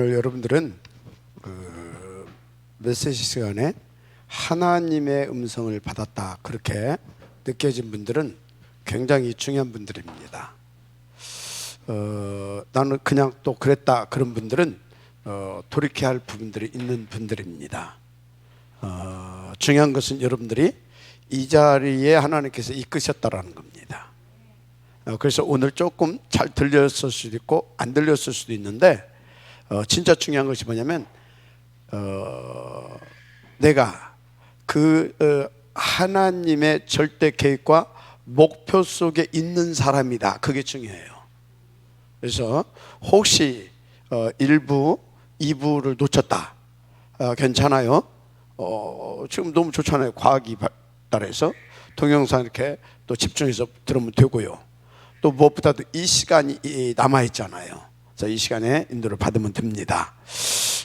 오늘 여러분들은 메시지 시간에 하나님의 음성을 받았다 그렇게 느껴진 분들은 굉장히 중요한 분들입니다. 나는 그냥 또 그랬다 그런 분들은 돌이켜야 할 부분들이 있는 분들입니다. 중요한 것은 여러분들이 이 자리에 하나님께서 이끄셨다라는 겁니다. 그래서 오늘 조금 잘 들렸을 수도 있고 안 들렸을 수도 있는데 진짜 중요한 것이 뭐냐면 내가 그 하나님의 절대 계획과 목표 속에 있는 사람이다. 그게 중요해요. 그래서 혹시 1부, 2부를 놓쳤다. 괜찮아요. 지금 너무 좋잖아요. 과학이 발달해서 동영상 이렇게 또 집중해서 들으면 되고요. 또 무엇보다도 이 시간이 남아있잖아요. 이 시간에 인도를 받으면 됩니다.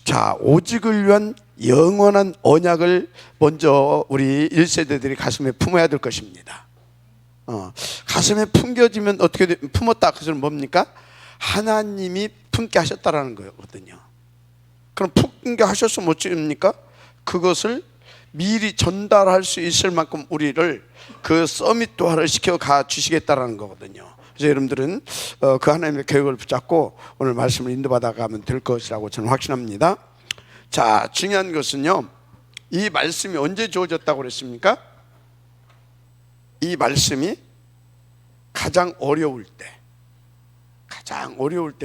자, 오직을 위한 영원한 언약을 먼저 우리 1세대들이 가슴에 품어야 될 것입니다. 가슴에 품겨지면 어떻게 품었다 그것은 뭡니까? 하나님이 품게 하셨다라는 거거든요. 그럼 품게 하셨으면 어찌입니까? 그것을 미리 전달할 수 있을 만큼 우리를 그 서밋화를 시켜가 주시겠다라는 거거든요. 그래서 여러분들은 그 하나님의 계획을 붙잡고 오늘 말씀을 인도받아 가면 될 것이라고 저는 확신합니다. 자, 중요한 것은요, 이 말씀이 언제 주어졌다고 그랬습니까? 이 말씀이 가장 어려울 때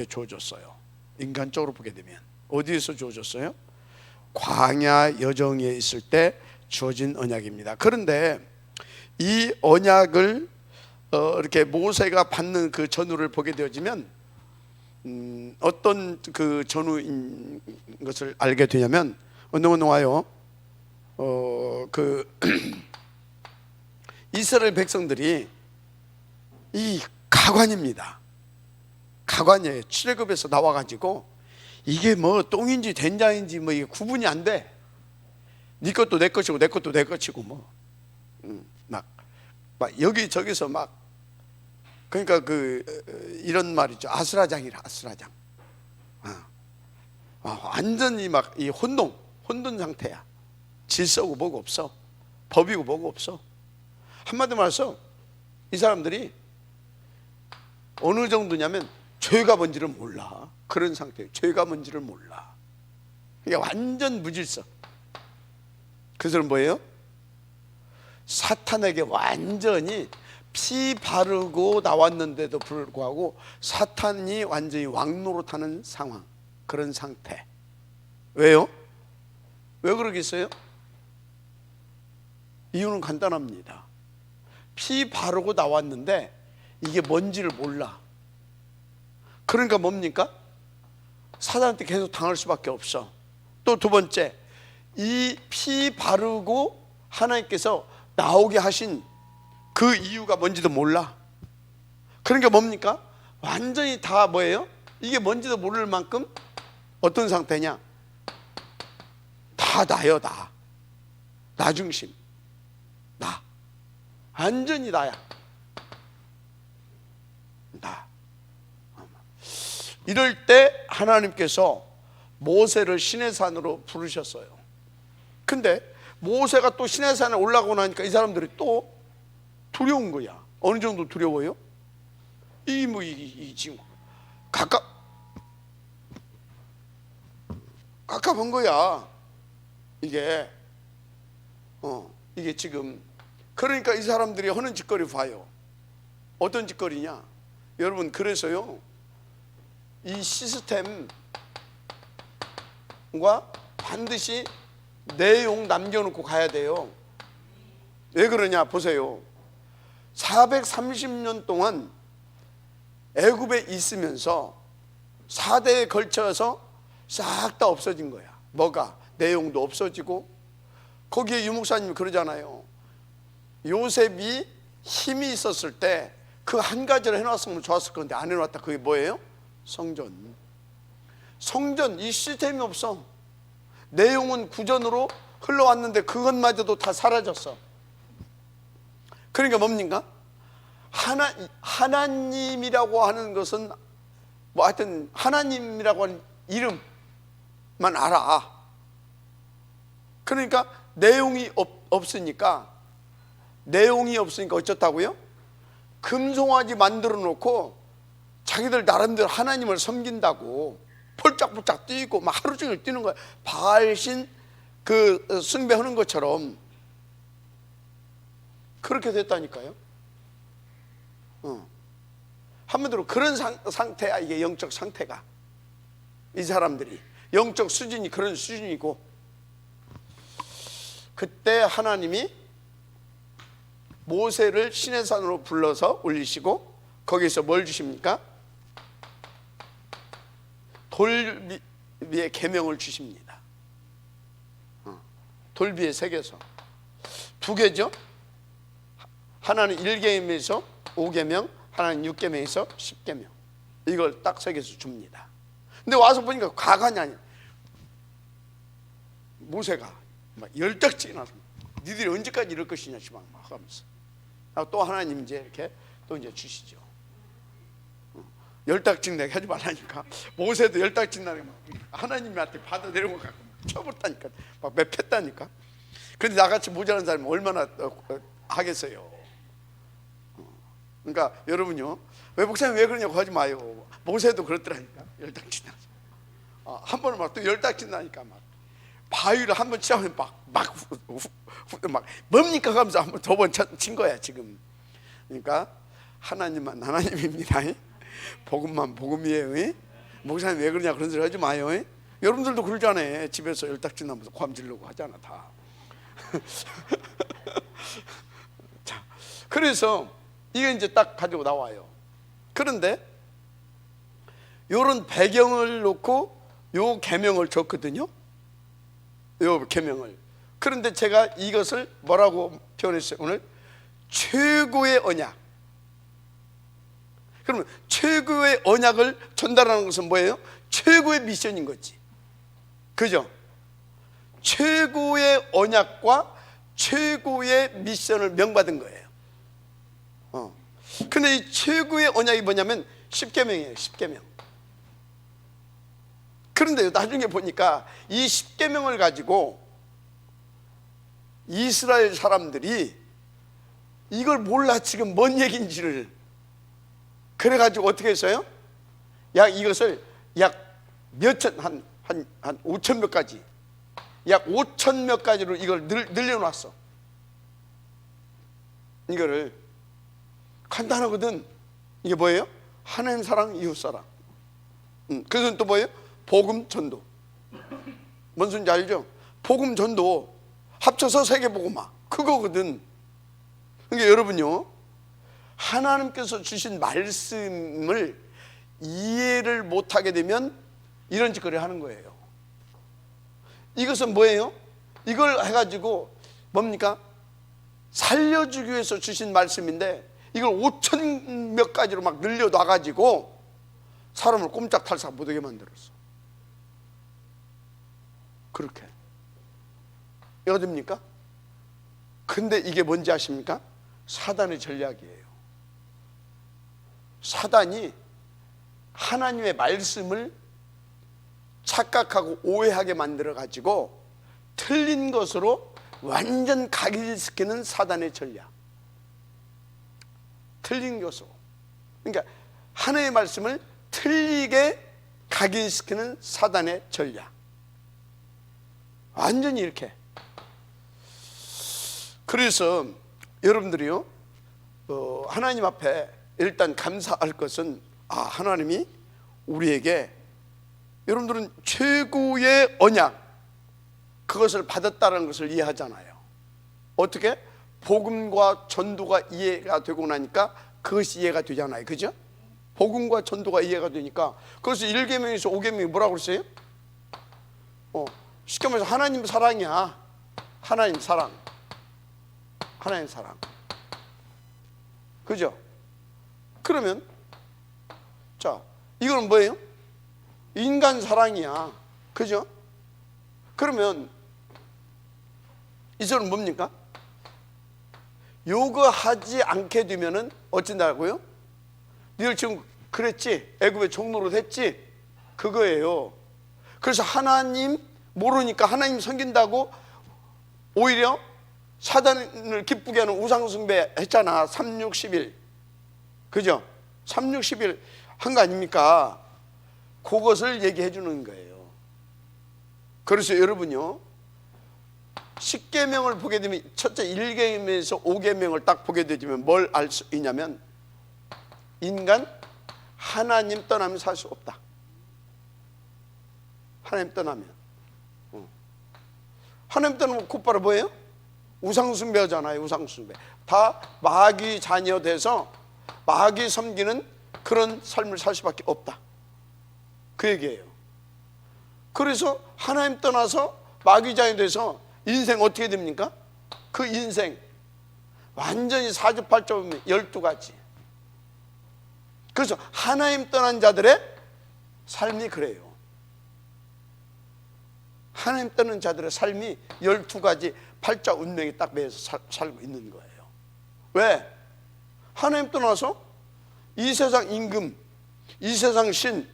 주어졌어요. 인간적으로 보게 되면 어디에서 주어졌어요? 광야 여정에 있을 때 주어진 언약입니다. 그런데 이 언약을 이렇게 모세가 받는 그 전후를 보게 되어지면 어떤 그 전후인 것을 알게 되냐면 어느 와요. 그 이스라엘 백성들이 이 가관입니다. 가관이에요. 출애굽에서 나와가지고 이게 뭐 똥인지 된장인지 뭐 이게 구분이 안 돼. 네 것도 내 것이고 내 것도 내 것이고 뭐 막 여기저기서 막 그러니까 이런 말이죠. 아수라장이라 아수라장. 완전히 막 이 혼돈 상태야. 질서고 뭐고 없어. 법이고 뭐고 없어. 한마디로 말해서 이 사람들이 어느 정도냐면 죄가 뭔지를 몰라. 그런 상태예요. 죄가 뭔지를 몰라. 그러니까 완전 무질서. 그것은 뭐예요? 사탄에게 완전히 피 바르고 나왔는데도 불구하고 사탄이 완전히 왕노릇하는 상황, 그런 상태. 왜요? 왜 그러겠어요? 이유는 간단합니다. 피 바르고 나왔는데 이게 뭔지를 몰라. 그러니까 뭡니까? 사단한테 계속 당할 수밖에 없어. 또 두 번째, 이 피 바르고 하나님께서 나오게 하신 그 이유가 뭔지도 몰라. 그러니까 뭡니까? 완전히 다 뭐예요? 이게 뭔지도 모를 만큼 어떤 상태냐? 다 나요, 나. 나 중심. 나. 완전히 나야. 나. 이럴 때 하나님께서 모세를 시내산으로 부르셨어요. 근데 모세가 또 시내산에 올라가고 나니까 이 사람들이 또 두려운 거야. 어느 정도 두려워요? 이 지금 갑갑한 거야. 이게 지금. 그러니까 이 사람들이 하는 짓거리 봐요. 어떤 짓거리냐? 여러분, 그래서요, 이 시스템과 반드시 내용 남겨놓고 가야 돼요. 왜 그러냐 보세요. 430년 동안 애굽에 있으면서 4대에 걸쳐서 싹 다 없어진 거야. 뭐가? 내용도 없어지고. 거기에 유목사님이 그러잖아요. 요셉이 힘이 있었을 때 그 한 가지를 해놨으면 좋았을 건데 안 해놨다. 그게 뭐예요? 성전. 이 시스템이 없어. 내용은 구전으로 흘러왔는데 그것마저도 다 사라졌어. 그러니까 뭡니까? 하나님이라고 하는 것은 뭐 하여튼 하나님이라고 하는 이름, 알아. 그러니까 내용이 없으니까 어쩌다고요? 금송아지 만들어 놓고 자기들 나름대로 하나님을 섬긴다고 폴짝폴짝 뛰고 막 하루 종일 뛰는 거야. 바알신 그 숭배하는 것처럼 그렇게 됐다니까요. 한마디로 그런 상태야. 이게 영적 상태가. 이 사람들이 영적 수준이 그런 수준이고, 그때 하나님이 모세를 시내산으로 불러서 올리시고 거기서 뭘 주십니까? 돌 위에 계명을 주십니다. 돌 위에 새겨서 2개죠. 하나는 1계명에서 5계명, 하나는 6계명에서 10계명. 이걸 딱 새겨서 줍니다. 근데 와서 보니까 가관이 아니야. 모세가 막 열딱지 나서 니들이 언제까지 이럴 것이냐 막 하면서, 또 하나님 이제 이렇게 또 이제 주시죠. 열딱지 내게 하지 말라니까. 모세도 열딱지 나게 막 하나님한테 받아 내려고 갖고 쳐버렸다니까. 막 맵혔다니까. 그런데 나같이 모자란 사람이 얼마나 하겠어요. 그러니까 여러분요, 왜 목사님 왜 그러냐고 하지 마요. 모세도 그렇더라니까. 열딱지 나서 한 번은 막 또 열딱지 나니까 막 바위를 한 번 치면 막 뭡니까 하면서 한 번 두 번 친 거야 지금. 그러니까 하나님만 하나님입니다. 복음만 복음이에요. 목사님 왜 그러냐 그런 소리 하지 마요. 여러분들도 그러잖아요. 집에서 열딱지 나면서 ความ질르고 하잖아 다. 자, 그래서 이게 이제 딱 가지고 나와요. 그런데 요런 배경을 놓고 요 계명을 줬거든요. 요 계명을. 그런데 제가 이것을 뭐라고 표현했어요? 오늘 최고의 언약. 그러면 최고의 언약을 전달하는 것은 뭐예요? 최고의 미션인 거지. 그죠? 최고의 언약과 최고의 미션을 명받은 거예요. 근데 이 최고의 언약이 뭐냐면 10계명이에요. 10계명. 그런데 나중에 보니까 이 10계명을 가지고 이스라엘 사람들이 이걸 몰라 지금 뭔 얘기인지를. 그래가지고 어떻게 했어요? 이것을 약 몇천, 한 5천 몇 가지, 약 5천 몇 가지로 이걸 늘려놨어. 이거를 간단하거든. 이게 뭐예요? 하나님 사랑, 이웃 사랑. 그것은 또 뭐예요? 복음 전도. 뭔 소리인지 알죠? 복음 전도 합쳐서 세계복음화 그거거든. 그러니까 여러분요, 하나님께서 주신 말씀을 이해를 못하게 되면 이런 짓거리 하는 거예요. 이것은 뭐예요? 이걸 해가지고 뭡니까? 살려주기 위해서 주신 말씀인데 이걸 5천 몇 가지로 막 늘려놔가지고 사람을 꼼짝달싹 못하게 만들었어. 그렇게. 이거 됩니까? 근데 이게 뭔지 아십니까? 사단의 전략이에요. 사단이 하나님의 말씀을 착각하고 오해하게 만들어가지고 틀린 것으로 완전 각인시키는 사단의 전략. 틀린 것으로. 그러니까 하나님의 말씀을 틀리게 각인시키는 사단의 전략. 완전히 이렇게. 그래서 여러분들이요, 하나님 앞에 일단 감사할 것은, 하나님이 우리에게, 여러분들은 최고의 언약, 그것을 받았다는 것을 이해하잖아요. 어떻게? 복음과 전도가 이해가 되고 나니까 그것이 이해가 되잖아요. 그죠? 복음과 전도가 이해가 되니까. 그래서 1계명에서 5계명이 뭐라고 그랬어요? 쉽게 말해서 하나님 사랑이야. 하나님 사랑. 하나님 사랑. 그죠? 그러면 자, 이거는 뭐예요? 인간 사랑이야. 그죠? 그러면 이절은 뭡니까? 요거 하지 않게 되면은 어쩐다고요? 너희들 지금 그랬지? 애굽의 종노릇 했지? 그거예요. 그래서 하나님 모르니까 하나님 섬긴다고 오히려 사단을 기쁘게 하는 우상숭배 했잖아. 360일 그죠? 360일 한 거 아닙니까? 그것을 얘기해 주는 거예요. 그래서 여러분요, 10계명을 보게 되면 첫째 1계명에서 5계명을 딱 보게 되면 뭘 알 수 있냐면, 인간 하나님 떠나면 살 수 없다. 하나님 떠나면 하나님 떠나면 곧바로 뭐예요? 우상숭배하잖아요. 우상숭배. 다 마귀 자녀 돼서 마귀 섬기는 그런 삶을 살 수밖에 없다, 그 얘기예요. 그래서 하나님 떠나서 마귀 자녀 돼서 인생 어떻게 됩니까? 그 인생 완전히 사주팔자 12가지. 그래서 하나님 떠난 자들의 삶이 그래요. 하나님 떠난 자들의 삶이 12가지 팔자 운명이 딱 매여서 살고 있는 거예요. 왜? 하나님 떠나서 이 세상 임금, 이 세상 신,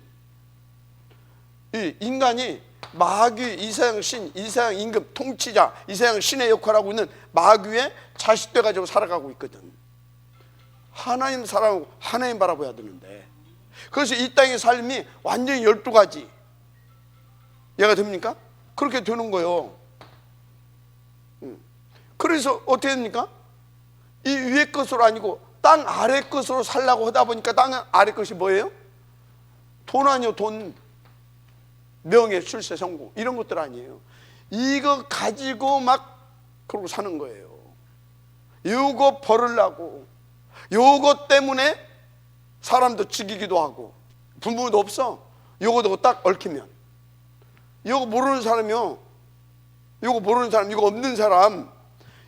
이 인간이 마귀, 이 세상 신, 이 세상 임금, 통치자, 이 세상 신의 역할을 하고 있는 마귀의 자식 돼가지고 살아가고 있거든. 하나님 사랑하고 하나님 바라봐야 되는데, 그래서 이 땅의 삶이 완전히 12가지 이해가 됩니까? 그렇게 되는 거예요. 그래서 어떻게 됩니까? 이 위의 것으로 아니고 땅 아래 것으로 살려고 하다 보니까 땅 아래 것이 뭐예요? 돈 아니요, 돈, 명예, 출세, 성공, 이런 것들 아니에요. 이거 가지고 막 그러고 사는 거예요. 요거 벌으려고, 요거 때문에 사람도 죽이기도 하고. 부모도 없어. 요거 딱 얽히면, 요거 모르는 사람이요, 요거 모르는 사람, 이거 없는 사람,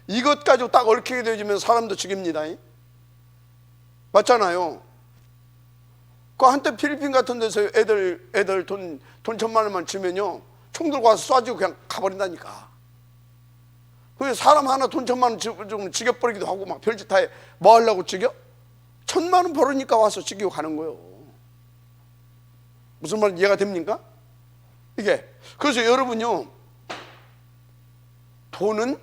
이것 가지고 딱 얽히게 되면 사람도 죽입니다. 맞잖아요. 그 한때 필리핀 같은 데서 애들 돈 1,000만 원만 주면요, 총 들고 와서 쏴주고 그냥 가버린다니까. 그래서 사람 하나 돈 1,000만 원 주면 죽여버리기도 하고, 막 별짓 다 해. 뭐 하려고 죽여? 1,000만 원 벌으니까 와서 죽이고 가는 거예요. 무슨 말 이해가 됩니까? 이게. 그래서 여러분요, 돈은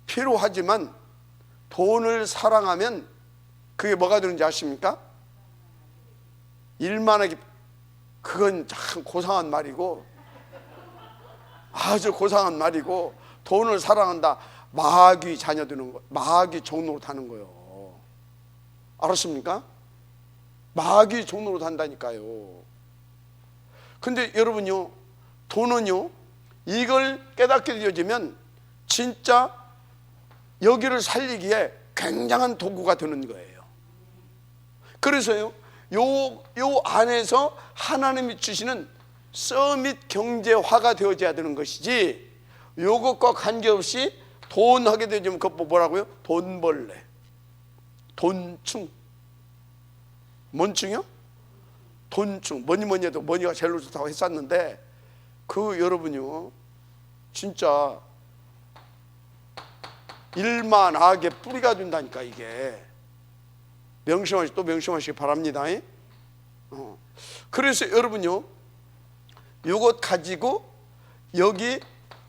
필요하지만 돈을 사랑하면 그게 뭐가 되는지 아십니까? 일만하게, 그건 참 고상한 말이고, 아주 고상한 말이고, 돈을 사랑한다, 마귀 자녀 되는 거, 마귀 종로로 타는 거예요. 알았습니까? 마귀 종로로 탄다니까요. 근데 여러분요, 돈은요, 이걸 깨닫게 되어지면 진짜 여기를 살리기에 굉장한 도구가 되는 거예요. 그래서요, 요 안에서 하나님이 주시는 서밋 경제화가 되어져야 되는 것이지, 요것과 관계없이 돈 하게 되면 그거 뭐라고요? 돈벌레, 돈충. 뭔 충이요? 돈충. 뭐니 해도 뭐니가 제일 좋다고 했었는데, 그 여러분요, 진짜 일만 악의 뿌리가 된다니까. 이게 또 명심하시기 바랍니다. 그래서 여러분요, 요것 가지고 여기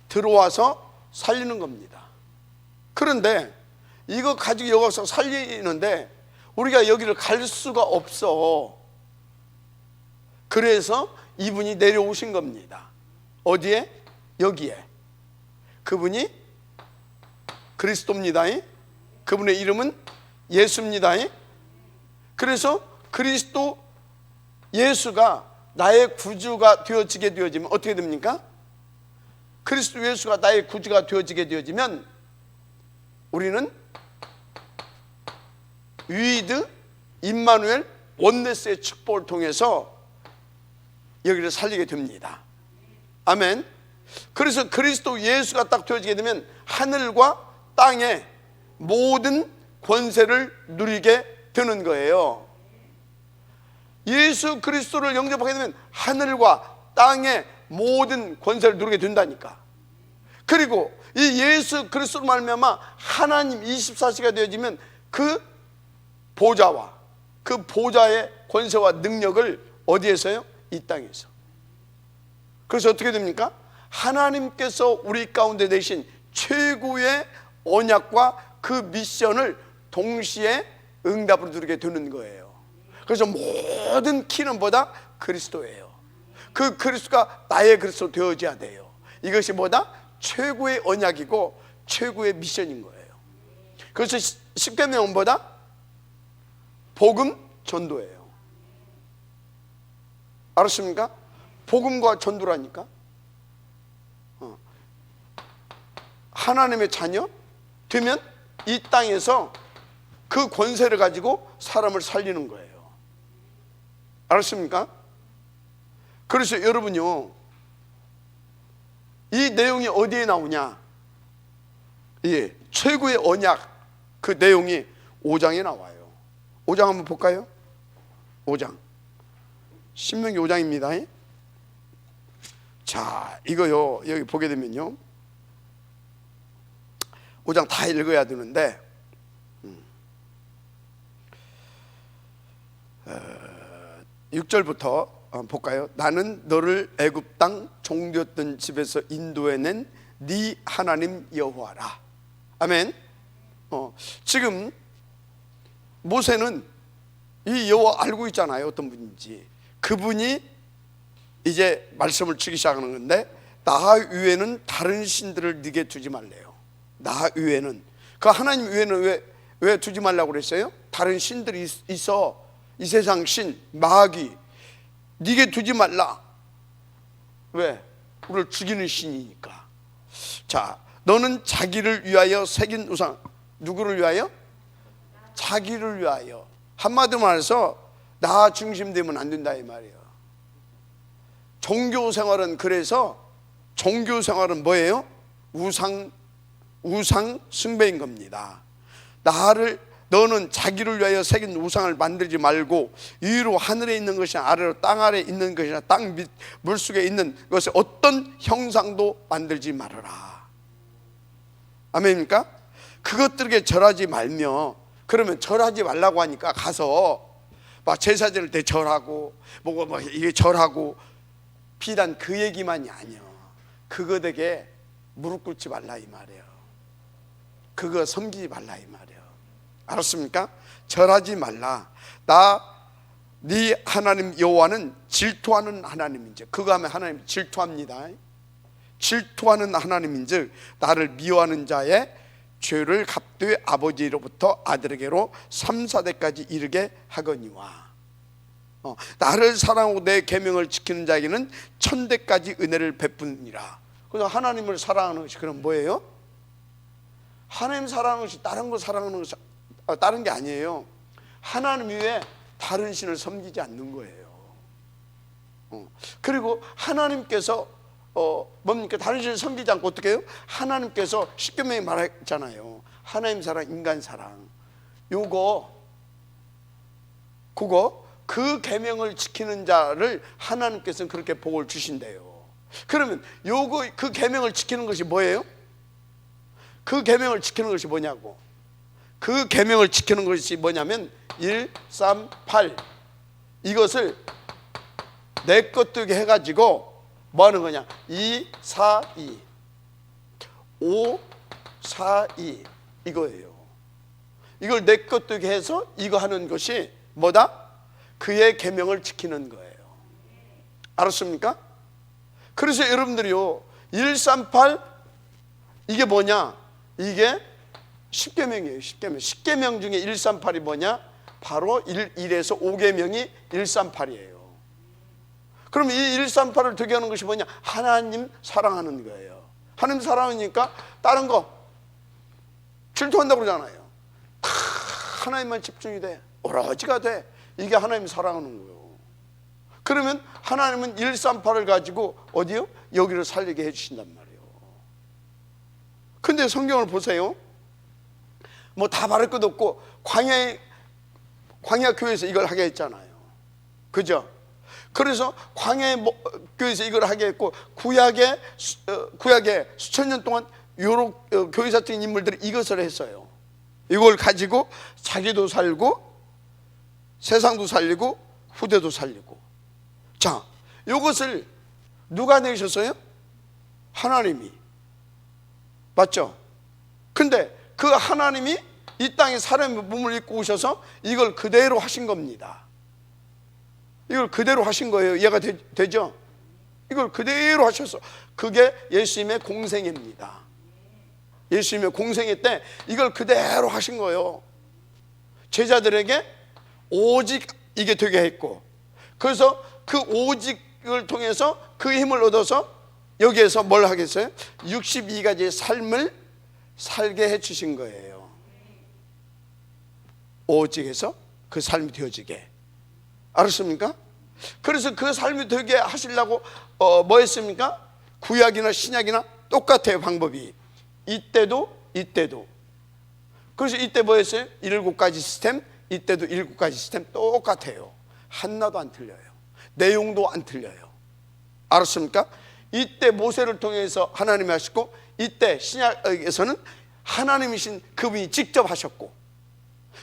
들어와서 살리는 겁니다. 그런데 이거 가지고 여기 와서 살리는데 우리가 여기를 갈 수가 없어. 그래서 이분이 내려오신 겁니다. 어디에? 여기에. 그분이 그리스도입니다. 그분의 이름은 예수입니다. 그래서 그리스도 예수가 나의 구주가 되어지게 되어지면 어떻게 됩니까? 그리스도 예수가 나의 구주가 되어지게 되어지면 우리는 위드 임마누엘 원네스의 축복을 통해서 여기를 살리게 됩니다. 아멘. 그래서 그리스도 예수가 딱 되어지게 되면 하늘과 땅의 모든 권세를 누리게 되는 거예요. 예수 그리스도를 영접하게 되면 하늘과 땅의 모든 권세를 누리게 된다니까. 그리고 이 예수 그리스도로 말미암아 하나님 24시가 되어지면 그 보좌와 그 보좌의 권세와 능력을 어디에서요? 이 땅에서. 그래서 어떻게 됩니까? 하나님께서 우리 가운데 내신 최고의 언약과 그 미션을 동시에 응답으로 드리게 되는 거예요. 그래서 모든 키는 뭐다? 그리스도예요. 그 그리스도가 나의 그리스도 되어져야 돼요. 이것이 뭐다? 최고의 언약이고 최고의 미션인 거예요. 그래서 십계명은 뭐다? 복음 전도예요. 알았습니까? 복음과 전도라니까. 하나님의 자녀 되면 이 땅에서 그 권세를 가지고 사람을 살리는 거예요. 알았습니까? 그래서 여러분요, 이 내용이 어디에 나오냐? 예, 최고의 언약 그 내용이 5장에 나와요. 5장 한번 볼까요? 5장 신명기 5장입니다. 자, 이거요, 여기 보게 되면요, 5장 다 읽어야 되는데 6절부터 볼까요? 나는 너를 애굽 땅 종되었던 집에서 인도해낸 네 하나님 여호와라. 아멘. 지금 모세는 이 여호와 알고 있잖아요, 어떤 분인지. 그분이 이제 말씀을 주기 시작하는 건데, 나 외에는 다른 신들을 네게 두지 말래요. 나 외에는, 그 하나님 외에는 왜 두지 말라고 그랬어요? 다른 신들이 있어. 이 세상 신, 마귀, 네게 두지 말라. 왜? 우리를 죽이는 신이니까. 자, 너는 자기를 위하여 새긴 우상. 누구를 위하여? 자기를 위하여. 한마디로 말해서 나 중심되면 안 된다 이 말이에요. 종교 생활은, 그래서 종교 생활은 뭐예요? 우상 숭배인 겁니다. 너는 자기를 위하여 새긴 우상을 만들지 말고, 위로 하늘에 있는 것이나 아래로 땅 아래에 있는 것이나 땅 밑 물속에 있는 것에 어떤 형상도 만들지 말아라. 아멘입니까? 그것들에게 절하지 말며, 그러면 절하지 말라고 하니까 가서 막 제사 지낼 때 절하고 뭐 이게 절하고, 비단 그 얘기만이 아니야. 그것에게 무릎 꿇지 말라 이 말이에요. 그거 섬기지 말라 이 말이에요. 알았습니까? 절하지 말라. 네 하나님 여호와는 질투하는 하나님인즉, 그거 하면 하나님 질투합니다. 질투하는 하나님인즉 나를 미워하는 자의 죄를 갚되 아버지로부터 아들에게로 3, 4대까지 이르게 하거니와, 나를 사랑하고 내 계명을 지키는 자에게는 1000대까지 은혜를 베푸니라. 그래서 하나님을 사랑하는 것이 그럼 뭐예요? 하나님 사랑하는 것이 다른 거 사랑하는 것이 다른 게 아니에요. 하나님 외에 다른 신을 섬기지 않는 거예요. 그리고 하나님께서 뭡니까? 다른 신을 섬기지 않고 어떻게 해요? 하나님께서 십계명에 말했잖아요. 하나님 사랑, 인간 사랑. 그 계명을 지키는 자를 하나님께서는 그렇게 복을 주신대요. 그러면 그 계명을 지키는 것이 뭐예요? 그 계명을 지키는 것이 뭐냐고. 그 계명을 지키는 것이 뭐냐면 1, 3, 8 이것을 내 것 되게 해가지고 뭐 하는 거냐? 2, 4, 2 5, 4, 2 이거예요. 이걸 내 것 되게 해서 이거 하는 것이 뭐다? 그의 계명을 지키는 거예요. 알았습니까? 그래서 여러분들이요, 1, 3, 8 이게 뭐냐? 이게 십계명이에요. 십계명 중에 1, 3, 8이 뭐냐? 바로 1에서 5계명이 1, 3, 8이에요. 그럼 이 1, 3, 8을 되게 하는 것이 뭐냐? 하나님 사랑하는 거예요. 하나님 사랑하니까 다른 거 질투한다고 그러잖아요. 하나님만 집중이 돼, 오로지가 돼. 이게 하나님 사랑하는 거예요. 그러면 하나님은 1, 3, 8을 가지고 어디요? 여기를 살리게 해주신단 말이에요. 근데 성경을 보세요. 뭐 다 바를 것도 없고 광야 교회에서 이걸 하게 했잖아요. 그죠? 그래서 광야 교회에서 이걸 하게 했고, 구약에 수천 년 동안 교회사적인 인물들이 이것을 했어요. 이걸 가지고 자기도 살고 세상도 살리고 후대도 살리고. 자, 이것을 누가 내셨어요? 하나님이. 맞죠? 근데 그 하나님이 이 땅에 사람의 몸을 입고 오셔서 이걸 그대로 하신 겁니다. 이걸 그대로 하신 거예요. 이해가 되죠? 이걸 그대로 하셔서, 그게 예수님의 공생애입니다. 예수님의 공생애 때 이걸 그대로 하신 거예요. 제자들에게 오직 이게 되게 했고, 그래서 그 오직을 통해서 그 힘을 얻어서 여기에서 뭘 하겠어요? 62가지의 삶을 살게 해 주신 거예요. 오직에서 그 삶이 되어지게. 알았습니까? 그래서 그 삶이 되게 하시려고 뭐 했습니까? 구약이나 신약이나 똑같아요, 방법이. 이때도. 그래서 이때 뭐 했어요? 7가지 시스템, 이때도 7가지 시스템 똑같아요. 하나도 안 틀려요. 내용도 안 틀려요. 알았습니까? 이때 모세를 통해서 하나님이 하셨고, 이때 신약에서는 하나님이신 그분이 직접 하셨고,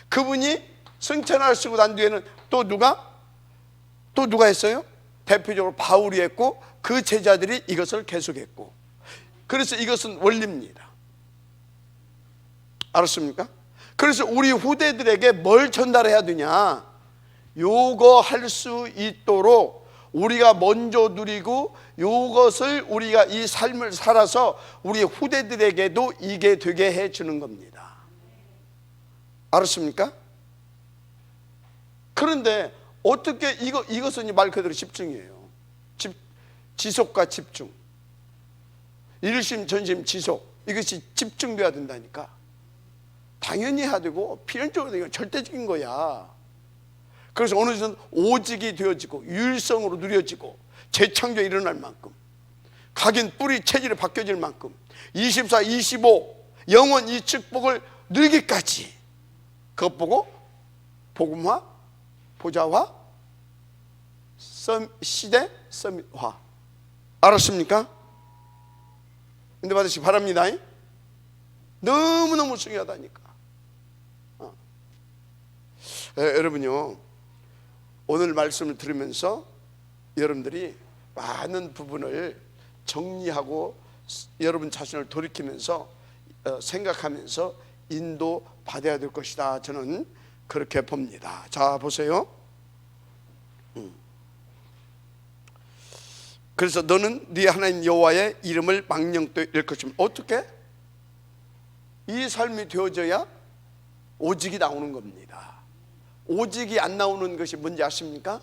그분이 승천하시고 난 뒤에는 또 누가 했어요? 대표적으로 바울이 했고, 그 제자들이 이것을 계속했고. 그래서 이것은 원리입니다. 알았습니까? 그래서 우리 후대들에게 뭘 전달해야 되냐? 요거 할 수 있도록 우리가 먼저 누리고, 요것을 우리가 이 삶을 살아서 우리 후대들에게도 이게 되게 해 주는 겁니다. 알았습니까? 그런데 어떻게 이것은 말 그대로 집중이에요. 지속과 집중. 일심 전심 지속, 이것이 집중돼야 된다니까. 당연히 해야 되고 필연적으로 이건 절대적인 거야. 그래서 어느 정도 오직이 되어지고 유일성으로 누려지고 재창조가 일어날 만큼, 각인 뿌리 체질이 바뀌어질 만큼 24, 25 영원 이 축복을 누리기까지, 그것 보고 복음화, 보좌화, 시대 서밋화. 알았습니까? 근데 받으시기 바랍니다. 너무너무 중요하다니까. 여러분요, 오늘 말씀을 들으면서 여러분들이 많은 부분을 정리하고 여러분 자신을 돌이키면서 생각하면서 인도 받아야 될 것이다, 저는 그렇게 봅니다. 자, 보세요. 그래서 너는 네 하나님 여호와의 이름을 망령되이 일 것이면, 어떻게? 이 삶이 되어져야 오직이 나오는 겁니다. 오직이 안 나오는 것이 뭔지 아십니까?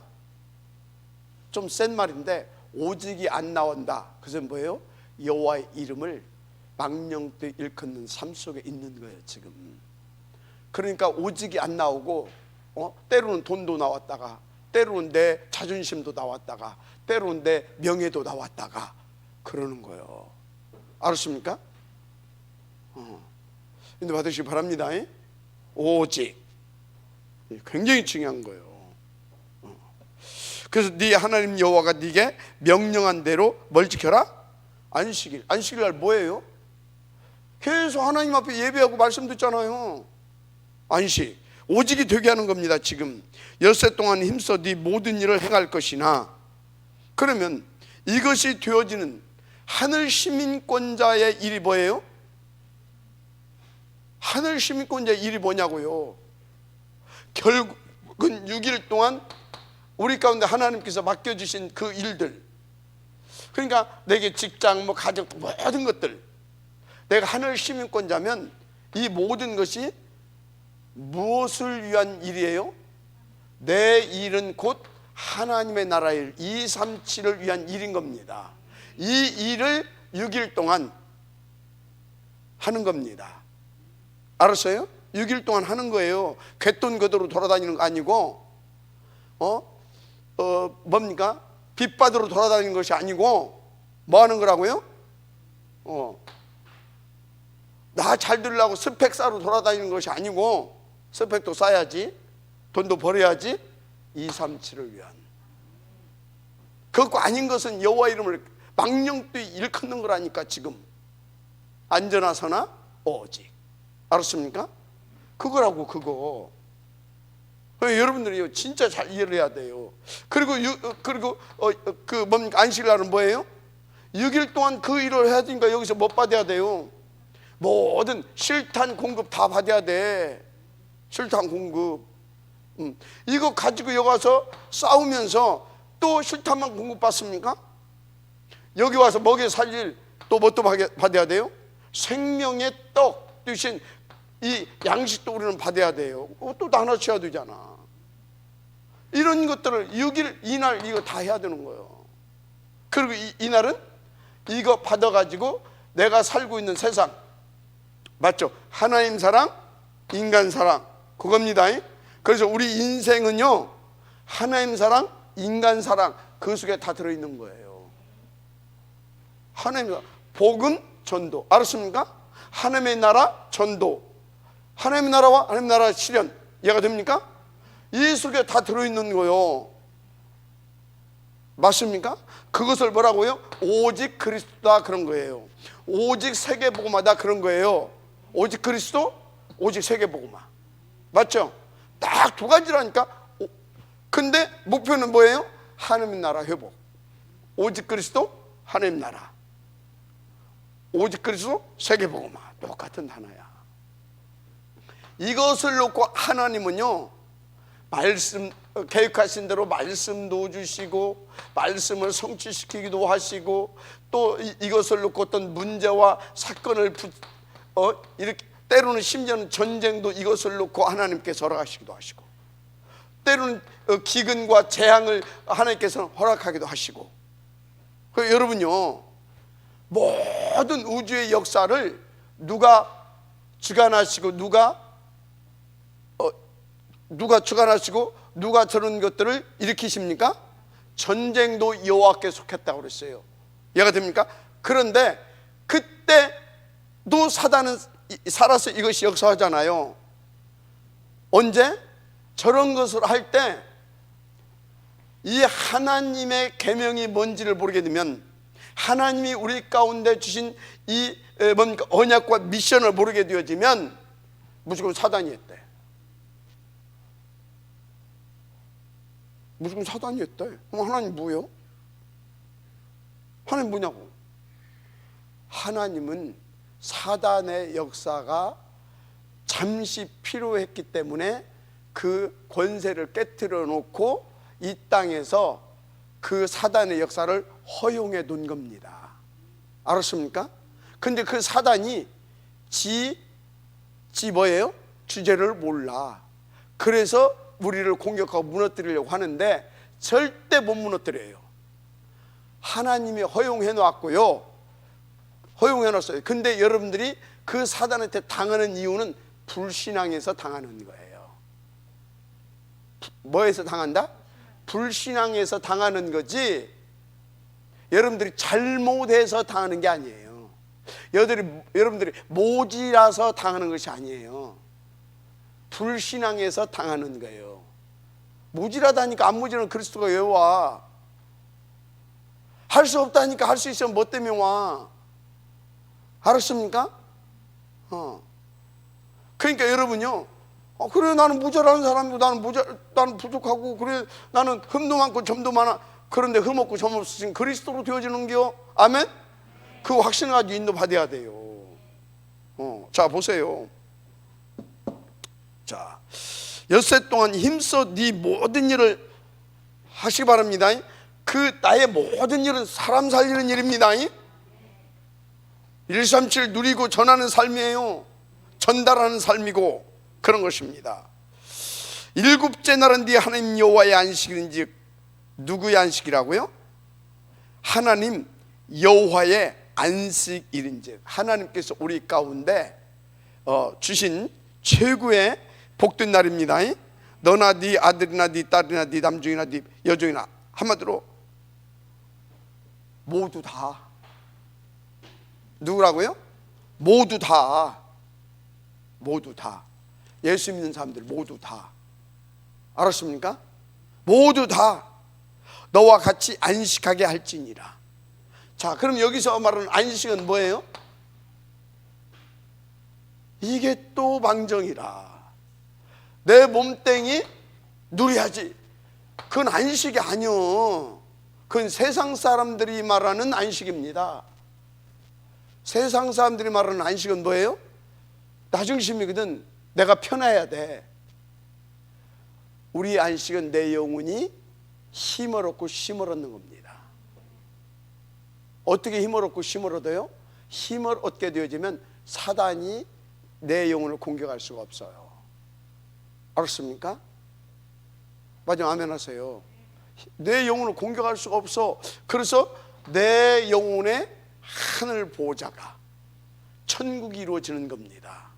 좀 센 말인데, 오직이 안 나온다, 그것은 뭐예요? 여호와의 이름을 망령되이 일컫는 삶 속에 있는 거예요, 지금. 그러니까 오직이 안 나오고, 때로는 돈도 나왔다가, 때로는 내 자존심도 나왔다가, 때로는 내 명예도 나왔다가 그러는 거예요. 알았습니까? 근데 받으시기 바랍니다. 오직. 굉장히 중요한 거예요. 그래서 네 하나님 여호와가 네게 명령한 대로 뭘 지켜라? 안식일. 안식일 날 뭐예요? 계속 하나님 앞에 예배하고 말씀 듣잖아요. 안식. 오직이 되게 하는 겁니다. 지금 엿새 동안 힘써 네 모든 일을 행할 것이나. 그러면 이것이 되어지는 하늘 시민권자의 일이 뭐예요? 하늘 시민권자의 일이 뭐냐고요? 결국은 6일 동안 우리 가운데 하나님께서 맡겨주신 그 일들, 그러니까 내게 직장, 뭐 가족, 모든 것들, 내가 하늘 시민권자면 이 모든 것이 무엇을 위한 일이에요? 내 일은 곧 하나님의 나라의 일, 237을 위한 일인 겁니다. 이 일을 6일 동안 하는 겁니다. 알았어요? 6일 동안 하는 거예요. 갯돈 거도로 돌아다니는 거 아니고, 뭡니까? 빚받으러 돌아다니는 것이 아니고, 뭐 하는 거라고요? 나 잘 되려고 스펙 쌓으러 돌아다니는 것이 아니고, 스펙도 쌓아야지, 돈도 벌어야지, 237을 위한. 그거 아닌 것은 여호와 이름을 망령되이 일컫는 거라니까. 지금 안전하서나 오직. 알았습니까? 그거라고. 그거 여러분들이 진짜 잘 이해를 해야 돼요. 그리고 안식일 날은 뭐예요? 6일 동안 그 일을 해야 되니까 여기서 못 받아야 돼요. 모든 실탄 공급 다 받아야 돼. 실탄 공급. 이거 가지고 여기 와서 싸우면서 또 실탄만 공급받습니까? 여기 와서 먹여 살릴 또 뭣도 받아야 돼요? 생명의 떡 대신 이 양식도 우리는 받아야 돼요. 또 나눠줘야 되잖아. 이런 것들을 6일 이날 이거 다 해야 되는 거예요. 그리고 이날은 이거 받아가지고 내가 살고 있는 세상, 맞죠? 하나님 사랑, 인간 사랑, 그겁니다. 그래서 우리 인생은요, 하나님 사랑, 인간 사랑, 그 속에 다 들어있는 거예요. 하나님 복음, 전도, 알았습니까? 하나님의 나라, 전도, 하나님의 나라와 하나님의 나라 실현, 이해가 됩니까? 이 속에 다 들어있는 거예요. 맞습니까? 그것을 뭐라고요? 오직 그리스도다, 그런 거예요. 오직 세계복음화다, 그런 거예요. 오직 그리스도, 오직 세계복음화. 맞죠? 딱 두 가지라니까. 근데 목표는 뭐예요? 하나님의 나라 회복. 오직 그리스도, 하나님 나라. 오직 그리스도, 세계복음화. 똑같은 하나야. 이것을 놓고 하나님은요, 말씀 계획하신 대로 말씀도 주시고 말씀을 성취시키기도 하시고, 또 이것을 놓고 어떤 문제와 사건을 이렇게 때로는 심지어는 전쟁도 이것을 놓고 하나님께서 허락하시기도 하시고, 때로는 기근과 재앙을 하나님께서 허락하기도 하시고. 여러분요, 모든 우주의 역사를 누가 주관하시고 누가 주관하시고 누가 저런 것들을 일으키십니까? 전쟁도 여호와께 속했다고 그랬어요. 이해가 됩니까? 그런데 그때도 사단은 살아서 이것이 역사하잖아요. 언제? 저런 것을 할 때 이 하나님의 계명이 뭔지를 모르게 되면, 하나님이 우리 가운데 주신 이 언약과 미션을 모르게 되어지면 무조건 사단이 했대. 무조건 사단이 했대. 그럼 하나님 뭐예요? 하나님 뭐냐고? 하나님은 사단의 역사가 잠시 필요했기 때문에 그 권세를 깨트려 놓고 이 땅에서 그 사단의 역사를 허용해 놓은 겁니다. 알았습니까? 근데 그 사단이 지 뭐예요? 주제를 몰라. 그래서 우리를 공격하고 무너뜨리려고 하는데 절대 못 무너뜨려요. 하나님이 허용해 놨고요. 허용해 놨어요. 근데 여러분들이 그 사단한테 당하는 이유는 불신앙에서 당하는 거예요. 뭐에서 당한다? 불신앙에서 당하는 거지, 여러분들이 잘못해서 당하는 게 아니에요. 여러분들이 모지라서 당하는 것이 아니에요. 불신앙에서 당하는 거예요. 모지라다니까 안 모지라는 그리스도가 왜 와? 할 수 없다니까 할 수 있으면 뭐 때문에 와? 알았습니까? 그러니까 여러분요, 그래 나는 모자라는 사람이고 나는 부족하고, 그래 나는 흠도 많고 점도 많아. 그런데 흠 없고 점 없으신 그리스도로 되어지는 겨. 아멘? 그 확신을 가지고 인도받아야 돼요. 자 보세요. 자, 엿새 동안 힘써 네 모든 일을 하시기 바랍니다. 그 나의 모든 일은 사람 살리는 일입니다. 137 누리고 전하는 삶이에요. 전달하는 삶이고 그런 것입니다. 일곱째 날은 네 하나님 여호와의 안식일인지. 누구의 안식이라고요? 하나님 여호와의 안식일인지. 하나님께서 우리 가운데 주신 최고의 복된 날입니다. 너나 네 아들이나 네 딸이나 네 남종이나 네 여종이나, 한마디로 모두 다. 누구라고요? 모두 다. 모두 다. 예수 믿는 사람들 모두 다. 알았습니까? 모두 다 너와 같이 안식하게 할지니라. 자, 그럼 여기서 말하는 안식은 뭐예요? 이게 또 방정이라. 내 몸뚱이 누려야지. 그건 안식이 아니요. 그건 세상 사람들이 말하는 안식입니다. 세상 사람들이 말하는 안식은 뭐예요? 나 중심이거든. 내가 편해야 돼. 우리 안식은 내 영혼이 힘을 얻고 쉼을 얻는 겁니다. 어떻게 힘을 얻고 쉼을 얻어요? 힘을 얻게 되어지면 사단이 내 영혼을 공격할 수가 없어요. 알았습니까? 마지막 아멘 하세요. 내 영혼을 공격할 수가 없어. 그래서 내 영혼의 하늘 보호자가 천국이 이루어지는 겁니다.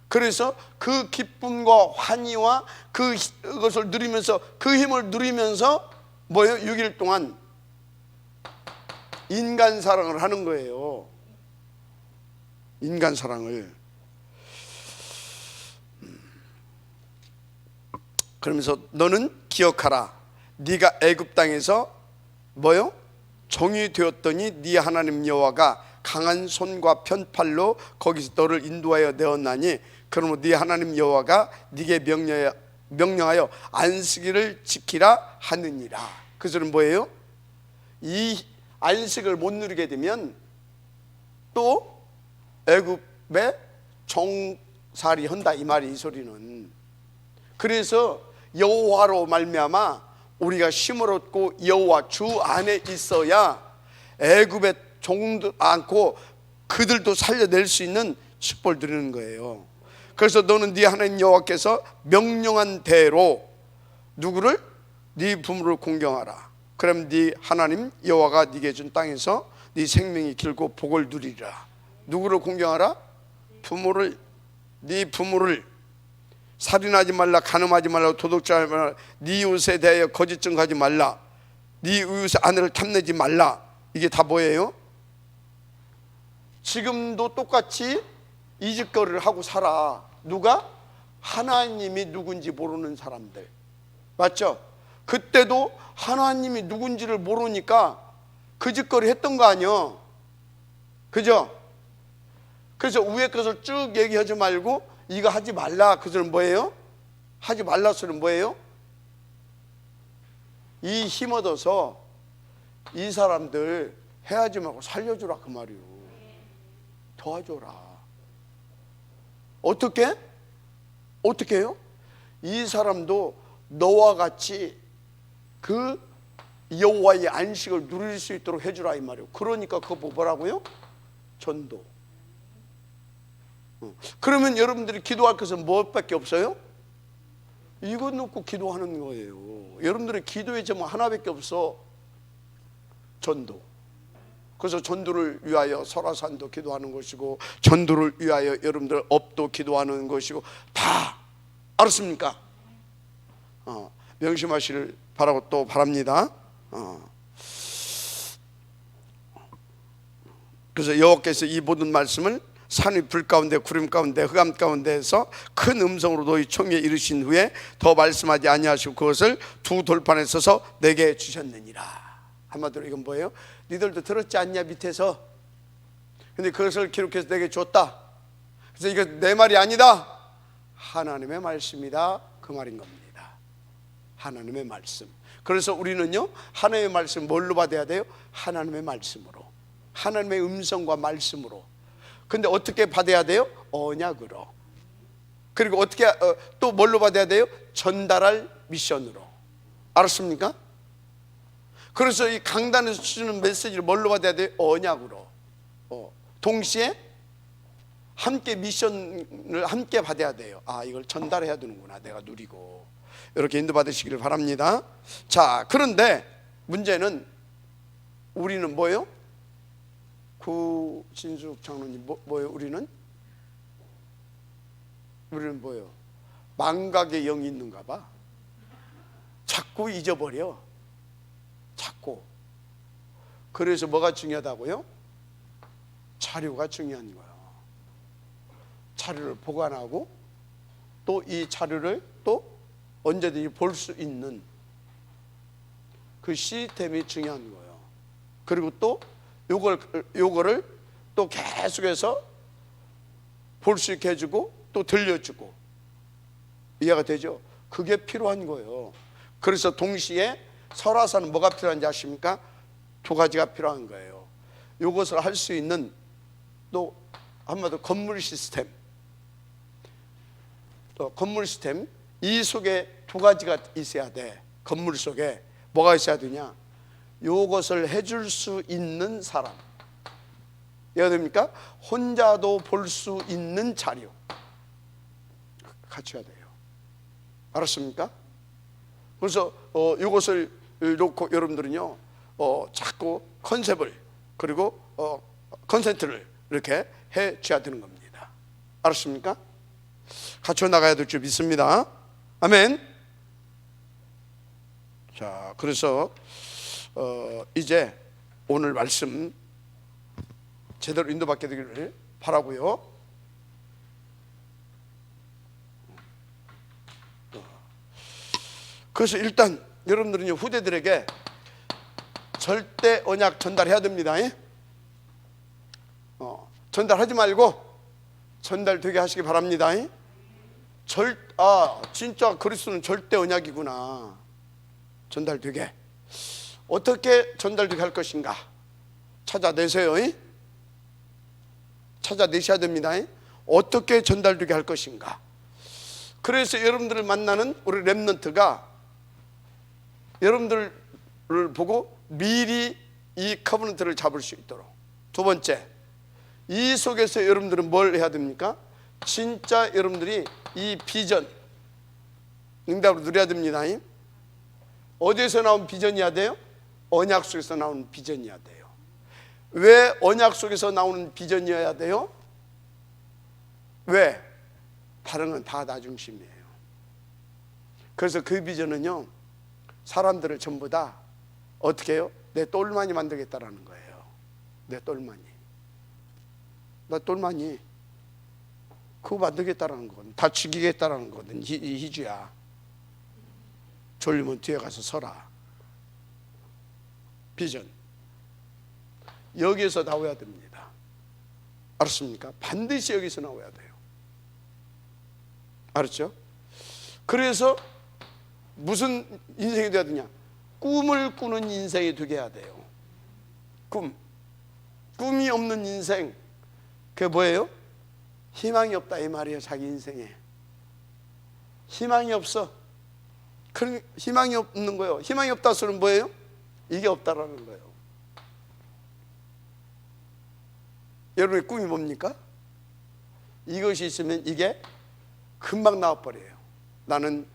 그래서 그 기쁨과 환희와 그것을 누리면서, 그 힘을 누리면서 뭐예요? 6일 동안 인간 사랑을 하는 거예요. 인간 사랑을. 그러면서 너는 기억하라. 네가 애굽 땅에서 뭐요? 종이 되었더니 네 하나님 여호와가 강한 손과 편팔로 거기서 너를 인도하여 내었나니, 그러므로 네 하나님 여호와가 네게 명령하여 안식일을 지키라 하느니라. 그 소리는 뭐예요? 이 안식을 못 누리게 되면 또 애굽에 종살이 한다, 이 말이. 이 소리는 그래서 여호와로 말미암아 우리가 쉼을 얻고 여호와 주 안에 있어야 애굽의 종들 않고 그들도 살려낼 수 있는 축복을 드리는 거예요. 그래서 너는 네 하나님 여호와께서 명령한 대로 누구를? 네 부모를 공경하라. 그럼 네 하나님 여호와가 네게 준 땅에서 네 생명이 길고 복을 누리리라. 누구를 공경하라? 부모를. 네 부모를. 살인하지 말라, 간음하지 말라, 도둑질하지 말라, 네 이웃에 대하여 거짓 증거하지 말라, 네 이웃의 아내를 탐내지 말라. 이게 다 뭐예요? 지금도 똑같이 이짓거리를 하고 살아. 누가? 하나님이 누군지 모르는 사람들. 맞죠? 그때도 하나님이 누군지를 모르니까 그 짓거리 했던 거 아니요? 그죠? 그래서 위에 것을 쭉 얘기하지 말고 이거 하지 말라. 그 소리는 뭐예요? 하지 말라 소리는 뭐예요? 이 힘 얻어서 이 사람들 해하지 말고 살려주라, 그 말이요. 도와줘라. 어떻게? 어떻게 해요? 이 사람도 너와 같이 그 여호와의 안식을 누릴 수 있도록 해주라, 이 말이에요. 그러니까 그거 뭐라고요? 전도. 그러면 여러분들이 기도할 것은 무엇밖에 없어요? 이거 놓고 기도하는 거예요. 여러분들의 기도의 제목 하나밖에 없어. 전도. 그래서 전도를 위하여 설화산도 기도하는 것이고, 전도를 위하여 여러분들 업도 기도하는 것이고, 다 알았습니까? 명심하시길 바라고 또 바랍니다. 그래서 여호와께서 이 모든 말씀을 산의 불 가운데 구름 가운데 흑암 가운데에서 큰 음성으로 너희 총에 이르신 후에 더 말씀하지 아니하시고 그것을 두 돌판에 써서 내게 주셨느니라. 한마디로 이건 뭐예요? 니들도 들었지 않냐 밑에서. 근데 그것을 기록해서 내게 줬다. 그래서 이거 내 말이 아니다, 하나님의 말씀이다, 그 말인 겁니다. 하나님의 말씀. 그래서 우리는요, 하나님의 말씀 뭘로 받아야 돼요? 하나님의 말씀으로, 하나님의 음성과 말씀으로. 근데 어떻게 받아야 돼요? 언약으로. 그리고 어떻게 또 뭘로 받아야 돼요? 전달할 미션으로. 알았습니까? 그래서 이 강단에서 주는 메시지를 뭘로 받아야 돼요? 언약으로. 동시에 함께 미션을 함께 받아야 돼요. 아, 이걸 전달해야 되는구나, 내가 누리고. 이렇게 인도받으시기를 바랍니다. 자, 그런데 문제는 우리는 뭐예요? 구진숙 장로님, 뭐예요? 우리는 뭐예요? 망각의 영이 있는가 봐. 자꾸 잊어버려. 자꾸. 그래서 뭐가 중요하다고요? 자료가 중요한 거예요. 자료를 보관하고 또 이 자료를 또 언제든지 볼 수 있는 그 시스템이 중요한 거예요. 그리고 또 요거를 또 계속해서 볼 수 있게 해주고 또 들려주고. 이해가 되죠? 그게 필요한 거예요. 그래서 동시에 설화사는 뭐가 필요한지 아십니까? 두 가지가 필요한 거예요. 이것을 할 수 있는 또 한마디로 건물 시스템, 또 건물 시스템, 이 속에 두 가지가 있어야 돼. 건물 속에 뭐가 있어야 되냐? 이것을 해줄 수 있는 사람, 이해가 됩니까? 혼자도 볼 수 있는 자료 갖춰야 돼요. 알았습니까? 그래서 이것을 놓고 여러분들은요 자꾸 컨셉을 그리고 컨센트를 이렇게 해 줘야 되는 겁니다. 알았습니까? 갖춰 나가야 될 줄 믿습니다. 아멘. 자, 그래서 이제 오늘 말씀 제대로 인도받게 되기를 바라고요. 그래서 일단 여러분들은 후대들에게 절대 언약 전달해야 됩니다. 전달하지 말고 전달되게 하시기 바랍니다. 진짜 그리스도는 절대 언약이구나. 전달되게 어떻게 전달되게 할 것인가 찾아내세요. 찾아내셔야 됩니다. 어떻게 전달되게 할 것인가. 그래서 여러분들을 만나는 우리 렘넌트가 여러분들을 보고 미리 이 커버넌트를 잡을 수 있도록. 두 번째, 이 속에서 여러분들은 뭘 해야 됩니까? 진짜 여러분들이 이 비전 응답을 누려야 됩니다. 어디에서 나온 비전이어야 돼요? 언약 속에서 나오는 비전이어야 돼요. 왜 언약 속에서 나오는 비전이어야 돼요? 왜? 다른 건 다 나 중심이에요. 그래서 그 비전은요 사람들을 전부 다 어떻게 해요? 내 똘마니 만들겠다라는 거예요. 내 똘마니. 나 똘마니 그거 만들겠다라는 건 다 죽이겠다라는 거든 희주야. 졸리면 뒤에 가서 서라. 비전 여기에서 나와야 됩니다. 알았습니까? 반드시 여기서 나와야 돼요. 알았죠? 그래서 무슨 인생이 되어야 되냐? 꿈을 꾸는 인생이 되게 해야 돼요. 꿈이 없는 인생, 그게 뭐예요? 희망이 없다 이 말이에요. 자기 인생에 희망이 없어. 그런 희망이 없는 거예요. 희망이 없다 소리는 뭐예요? 이게 없다라는 거예요. 여러분의 꿈이 뭡니까? 이것이 있으면 이게 금방 나와버려요. 나는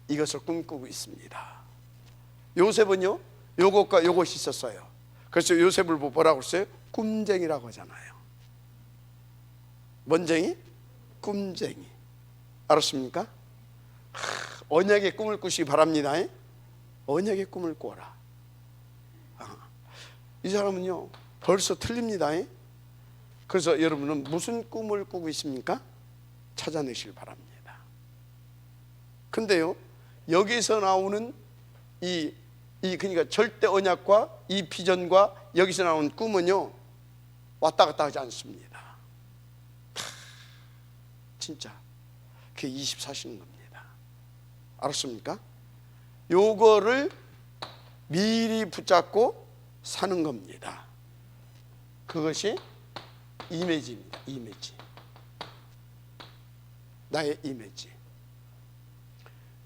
이것을 꿈꾸고 있습니다. 요셉은요 요것과 요것이 있었어요. 그래서 요셉을 뭐라고 했어요? 꿈쟁이라고 하잖아요. 뭔쟁이? 꿈쟁이. 알았습니까? 언약의 꿈을 꾸시기 바랍니다. 언약의 꿈을 꿔라. 이 사람은요 벌써 틀립니다. 그래서 여러분은 무슨 꿈을 꾸고 있습니까? 찾아내시길 바랍니다. 근데요 여기서 나오는 그러니까 절대 언약과 이 비전과 여기서 나오는 꿈은요 왔다 갔다 하지 않습니다. 진짜 그게 24시는 겁니다. 알았습니까? 요거를 미리 붙잡고 사는 겁니다. 그것이 이미지입니다. 이미지. 나의 이미지.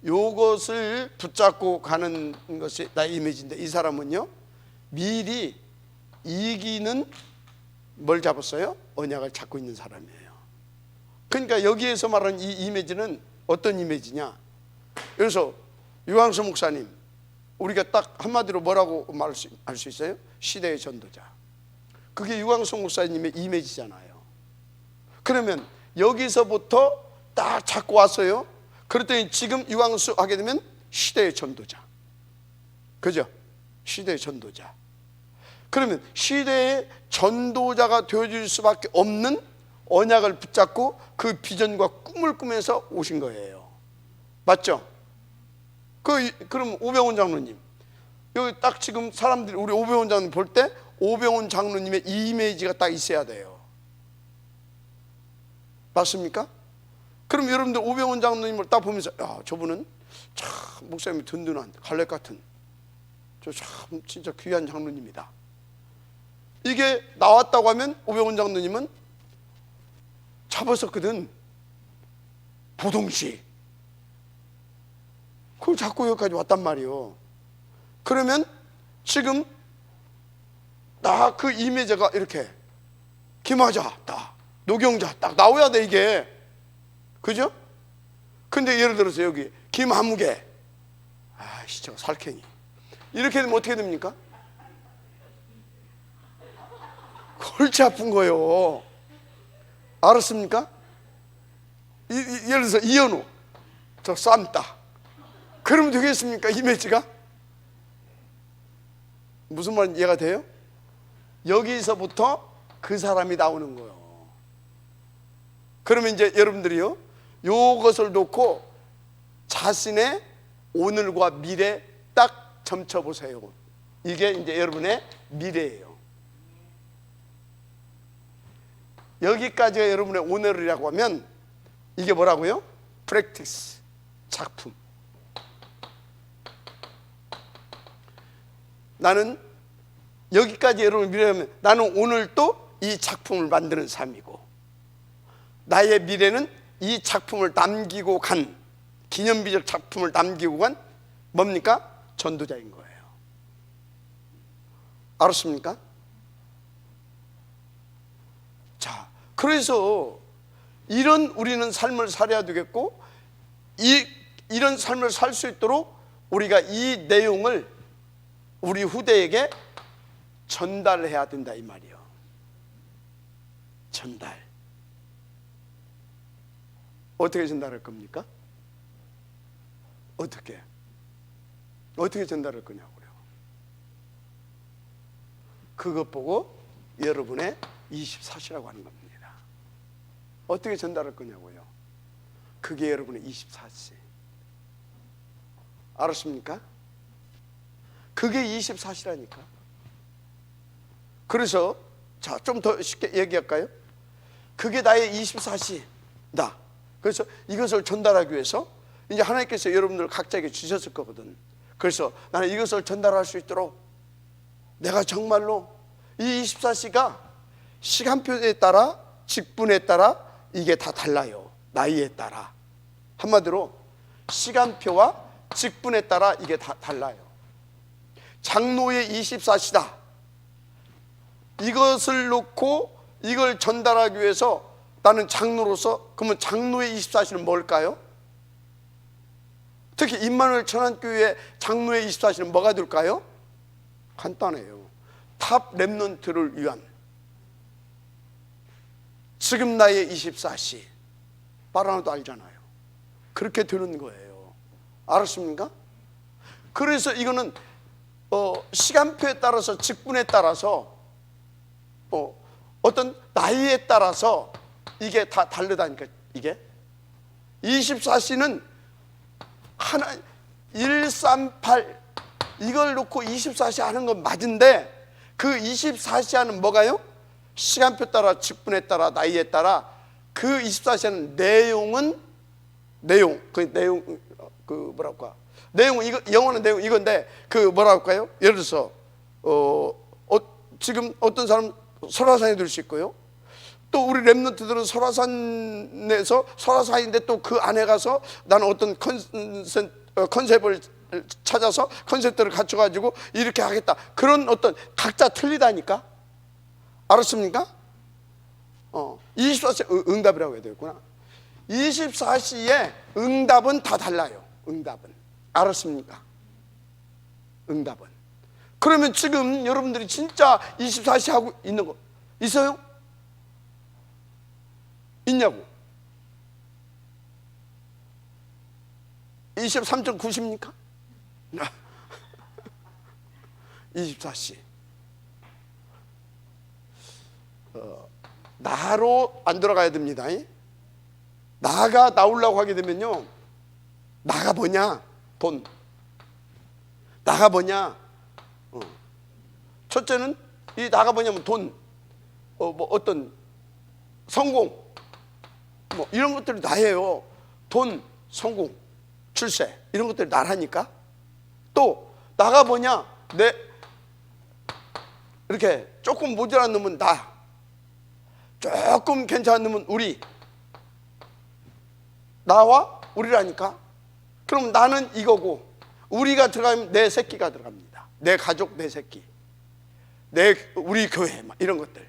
요것을 붙잡고 가는 것이 나의 이미지인데 이 사람은요 미리 이기는 뭘 잡았어요? 언약을 잡고 있는 사람이에요. 그러니까 여기에서 말하는 이 이미지는 어떤 이미지냐? 그래서 유광수 목사님 우리가 딱 한마디로 뭐라고 말할 수 있어요? 시대의 전도자. 그게 유광수 목사님의 이미지잖아요. 그러면 여기서부터 딱 잡고 왔어요. 그랬더니 지금 유광수 하게 되면 시대의 전도자. 그죠? 시대의 전도자. 그러면 시대의 전도자가 되어줄 수밖에 없는 언약을 붙잡고 그 비전과 꿈을 꾸면서 오신 거예요. 맞죠? 그럼 오병훈 장로님 여기 딱 지금 사람들이 우리 오병훈 장로님 볼 때 오병훈 장로님의 이미지가 딱 있어야 돼요. 맞습니까? 그럼 여러분들 오병원 장로님을 딱 보면서 야, 저분은 참 목사님이 든든한 갈렙 같은 저 참 진짜 귀한 장로님이다. 이게 나왔다고 하면 오병원 장로님은 잡았었거든. 부동시. 그걸 자꾸 여기까지 왔단 말이요. 그러면 지금 나 그 이미지가 이렇게 김하자 딱 노경자 딱 나와야 돼 이게. 그죠? 근데 예를 들어서 여기 김한무개 아이씨 저 살쾡이 이렇게 되면 어떻게 됩니까? 골치 아픈 거예요. 알았습니까? 예를 들어서 이현우 저 쌈다 그러면 되겠습니까? 이미지가 무슨 말인지 이해가 돼요? 여기서부터 그 사람이 나오는 거예요. 그러면 이제 여러분들이요 요것을 놓고 자신의 오늘과 미래 딱 점쳐보세요. 이게 이제 여러분의 미래예요. 여기까지가 여러분의 오늘이라고 하면 이게 뭐라고요? 프랙티스, 작품. 나는 여기까지 여러분 미래라면 나는 오늘 또 이 작품을 만드는 삶이고 나의 미래는 이 작품을 남기고 간 기념비적 작품을 남기고 간 뭡니까? 전도자인 거예요. 알았습니까? 자, 그래서 이런 우리는 삶을 살아야 되겠고 이런 삶을 살 수 있도록 우리가 이 내용을 우리 후대에게 전달해야 된다 이 말이요. 전달. 어떻게 전달할 겁니까? 어떻게 전달할 거냐고요. 그것 보고 여러분의 24시라고 하는 겁니다. 어떻게 전달할 거냐고요. 그게 여러분의 24시. 알았습니까? 그게 24시라니까. 그래서 자, 좀 더 쉽게 얘기할까요? 그게 나의 24시다. 그래서 이것을 전달하기 위해서 이제 하나님께서 여러분들 각자에게 주셨을 거거든. 그래서 나는 이것을 전달할 수 있도록 내가 정말로 이 24시가 시간표에 따라 직분에 따라 이게 다 달라요. 나이에 따라. 한마디로 시간표와 직분에 따라 이게 다 달라요. 장로의 24시다. 이것을 놓고 이걸 전달하기 위해서 나는 장로로서 그러면 장로의 24시는 뭘까요? 특히 임마누엘 천안교회 장로의 24시는 뭐가 될까요? 간단해요. 탑 렘넌트를 위한 지금 나의 24시. 바라나도 알잖아요. 그렇게 되는 거예요. 알았습니까? 그래서 이거는 시간표에 따라서 직분에 따라서 어떤 나이에 따라서 이게 다 다르다니까. 이게 24시는 하나 138 이걸 놓고 24시 하는 건 맞은데 그 24시 하는 뭐가요? 시간표 따라 직분에 따라 나이에 따라 그 24시 하는 내용은 내용 뭐랄까 내용 이거 영어는 내용 이건데 그 뭐랄까요? 예를 들어서 지금 어떤 사람 설화산에 들 수 있고요. 또 우리 렘넌트들은 설화산에서 설화산인데 또 그 안에 가서 나는 어떤 컨셉을 찾아서 컨셉들을 갖춰가지고 이렇게 하겠다. 그런 어떤 각자 틀리다니까. 알았습니까? 24시 응답이라고 해야 되겠구나. 24시에 응답은 다 달라요. 응답은. 알았습니까? 응답은. 그러면 지금 여러분들이 진짜 24시 하고 있는 거 있어요? 있냐고? 23.9입니까? 24시. 나로 안 들어가야 됩니다. 나가 나오려고 하게 되면요, 나가 뭐냐? 돈. 나가 뭐냐? 첫째는 이 나가 뭐냐면 돈, 뭐 어떤 성공, 뭐 이런 것들이 나예요. 돈, 성공, 출세 이런 것들이 나라니까. 또 나가 뭐냐? 내 이렇게 조금 모자란 놈은 나, 조금 괜찮은 놈은 우리, 나와 우리라니까. 그럼 나는 이거고, 우리가 들어가면 내 새끼가 들어갑니다. 내 가족, 내 새끼, 우리 교회 막 이런 것들,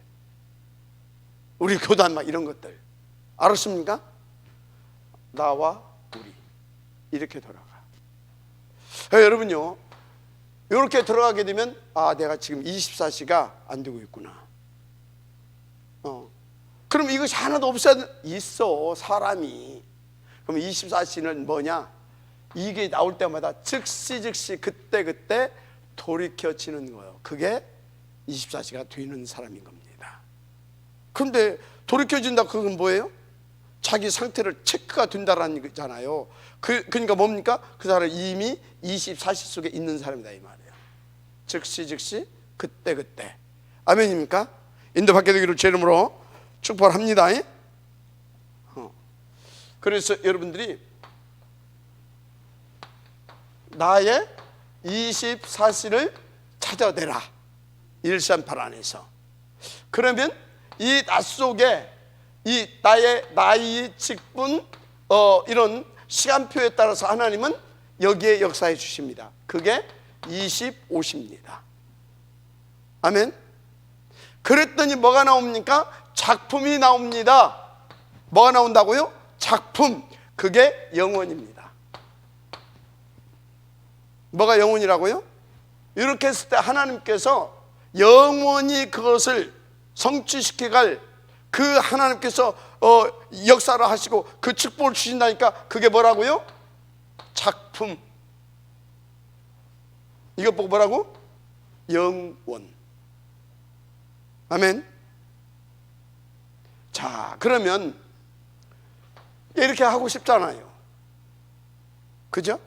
우리 교단 막 이런 것들. 알았습니까? 나와 우리 이렇게 돌아가. 여러분요, 이렇게 들어가게 되면 내가 지금 24시가 안 되고 있구나. 그럼 이것이 하나도 없어야 있어, 사람이. 그럼 24시는 뭐냐? 이게 나올 때마다 즉시 그때 돌이켜지는 거예요. 그게 24시가 되는 사람인 겁니다. 그런데 돌이켜진다, 그건 뭐예요? 자기 상태를 체크가 된다라는 거잖아요. 그러니까 뭡니까? 그 사람은 이미 24시 속에 있는 사람이다 이 말이에요. 즉시 그때. 아멘입니까? 인도받게 되기를 주 이름으로 축복합니다. 그래서 여러분들이 나의 24시를 찾아내라, 138 안에서. 그러면 이 나 속에 이 나의 나이, 직분, 이런 시간표에 따라서 하나님은 여기에 역사해 주십니다. 그게 25시입니다. 아멘. 그랬더니 뭐가 나옵니까? 작품이 나옵니다. 뭐가 나온다고요? 작품. 그게 영혼입니다. 뭐가 영혼이라고요? 이렇게 했을 때 하나님께서 영원히 그것을 성취시켜갈 그 하나님께서 역사를 하시고 그 축복을 주신다니까. 그게 뭐라고요? 작품. 이것 보고 뭐라고? 영원. 아멘. 자, 그러면 이렇게 하고 싶잖아요. 그죠?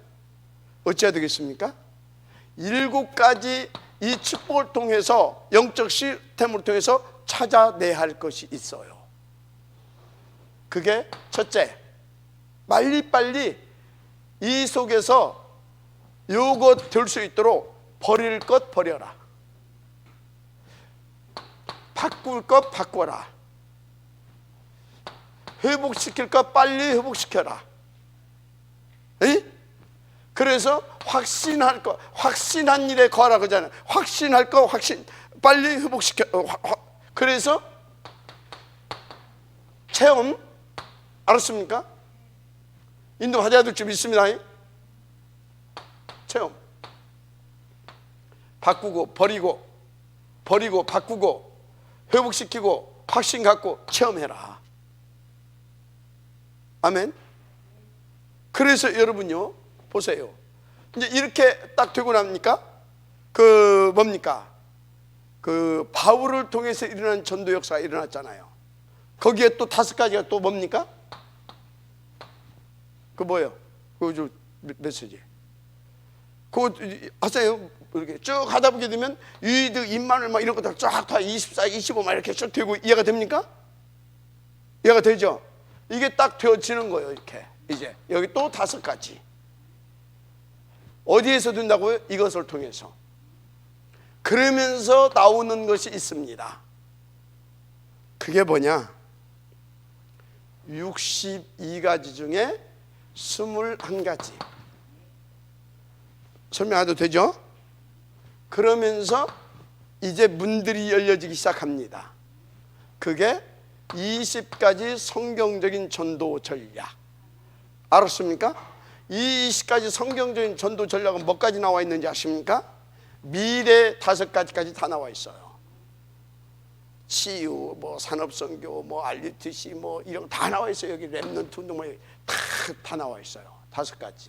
어찌해야 되겠습니까? 7가지 이 축복을 통해서, 영적 시스템을 통해서 찾아내야 할 것이 있어요. 그게 첫째, 빨리빨리 이 속에서 요것 될 수 있도록 버릴 것 버려라, 바꿀 것 바꿔라, 회복시킬 것 빨리 회복시켜라. 에이? 그래서 확신할 거, 확신한 일에 거하라 그러잖아요. 확신할 거 빨리 회복시켜. 그래서 체험, 알았습니까? 인도받아야 될 줄 믿습니다. 체험, 바꾸고 버리고 바꾸고 회복시키고 확신 갖고 체험해라. 아멘. 그래서 여러분요, 보세요. 이제 이렇게 딱 되고 나니까 뭡니까? 바울을 통해서 일어난 전도 역사가 일어났잖아요. 거기에 또 5가지가 또 뭡니까? 뭐예요? 메시지. 그거 하세요. 이렇게 쭉 하다 보게 되면 유이득, 임만을 막 이런 것들 쫙 다 24, 25 막 이렇게 쭉 되고. 이해가 됩니까? 이해가 되죠? 이게 딱 되어지는 거예요. 이렇게 이제 여기 또 5가지. 어디에서 된다고요? 이것을 통해서. 그러면서 나오는 것이 있습니다. 그게 뭐냐? 62가지 중에 21가지. 설명 안 해도 되죠? 그러면서 이제 문들이 열려지기 시작합니다. 그게 20가지 성경적인 전도 전략. 알았습니까? 이 20가지 성경적인 전도 전략은 뭐까지 나와 있는지 아십니까? 미래 5가지까지 다 나와 있어요. 치유, 산업선교, RUTC, 이런 거 다 나와 있어요. 여기 렘넌트 운동 다 나와 있어요. 5가지,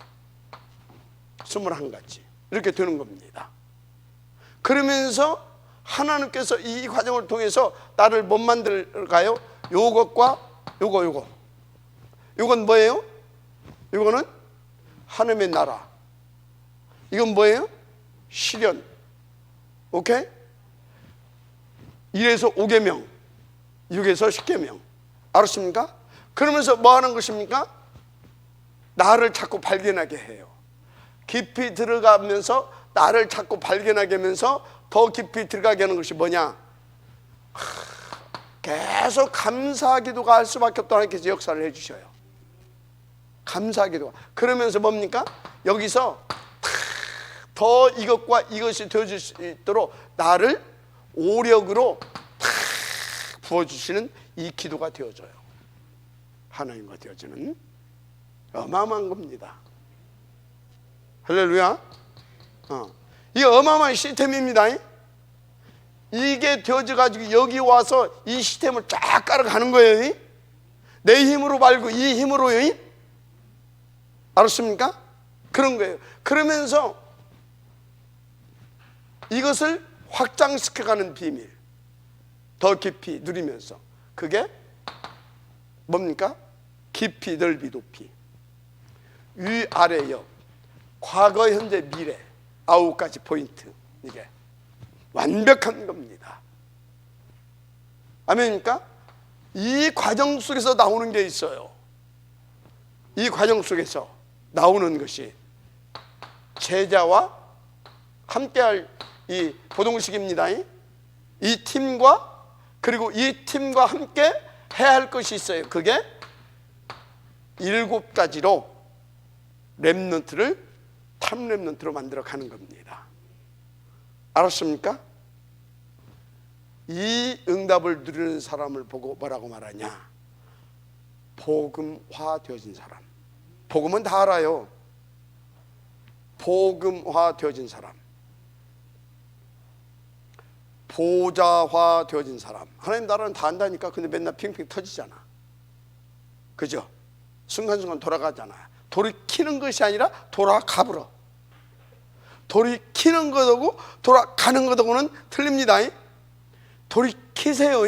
21가지 이렇게 되는 겁니다. 그러면서 하나님께서 이 과정을 통해서 나를 못 만들까요? 요것과 요건 뭐예요? 요거는 하나님의 나라. 이건 뭐예요? 실현. 오케이? 1에서 5계명, 6에서 10계명. 알았습니까? 그러면서 뭐 하는 것입니까? 나를 자꾸 발견하게 해요. 깊이 들어가면서 나를 자꾸 발견하게 하면서 더 깊이 들어가게 하는 것이 뭐냐? 계속 감사 기도가 할 수밖에 없다. 하나님께서 역사를 해주셔요. 감사 기도가. 그러면서 뭡니까? 여기서 더 이것과 이것이 되어질 수 있도록 나를 오력으로 부어주시는 이 기도가 되어져요. 하나님과 되어지는 어마어마한 겁니다. 할렐루야. 이게 어마어마한 시스템입니다. 이게 되어져 가지고 여기 와서 이 시스템을 쫙 깔아가는 거예요. 내 힘으로 말고 이 힘으로요. 알았습니까? 그런 거예요. 그러면서 이것을 확장시켜가는 비밀, 더 깊이 누리면서, 그게 뭡니까? 깊이, 넓이, 높이, 위, 아래, 옆, 과거, 현재, 미래, 9가지 포인트. 이게 완벽한 겁니다. 아멘입니까? 이 과정 속에서 나오는 게 있어요. 이 과정 속에서 나오는 것이 제자와 함께할 이 보동식입니다. 이 팀과, 그리고 이 팀과 함께 해야 할 것이 있어요. 그게 7가지로 렘넌트를 탑렘넌트로 만들어 가는 겁니다. 알았습니까? 이 응답을 누리는 사람을 보고 뭐라고 말하냐? 복음화 되어진 사람. 복음은 다 알아요. 복음화 되어진 사람, 보좌화 되어진 사람. 하나님 나라는 다 안다니까. 근데 맨날 핑핑 터지잖아. 그죠? 순간순간 돌아가잖아. 돌이키는 것이 아니라 돌아가버려. 돌이키는 것하고 돌아가는 것하고는 틀립니다. 돌이키세요.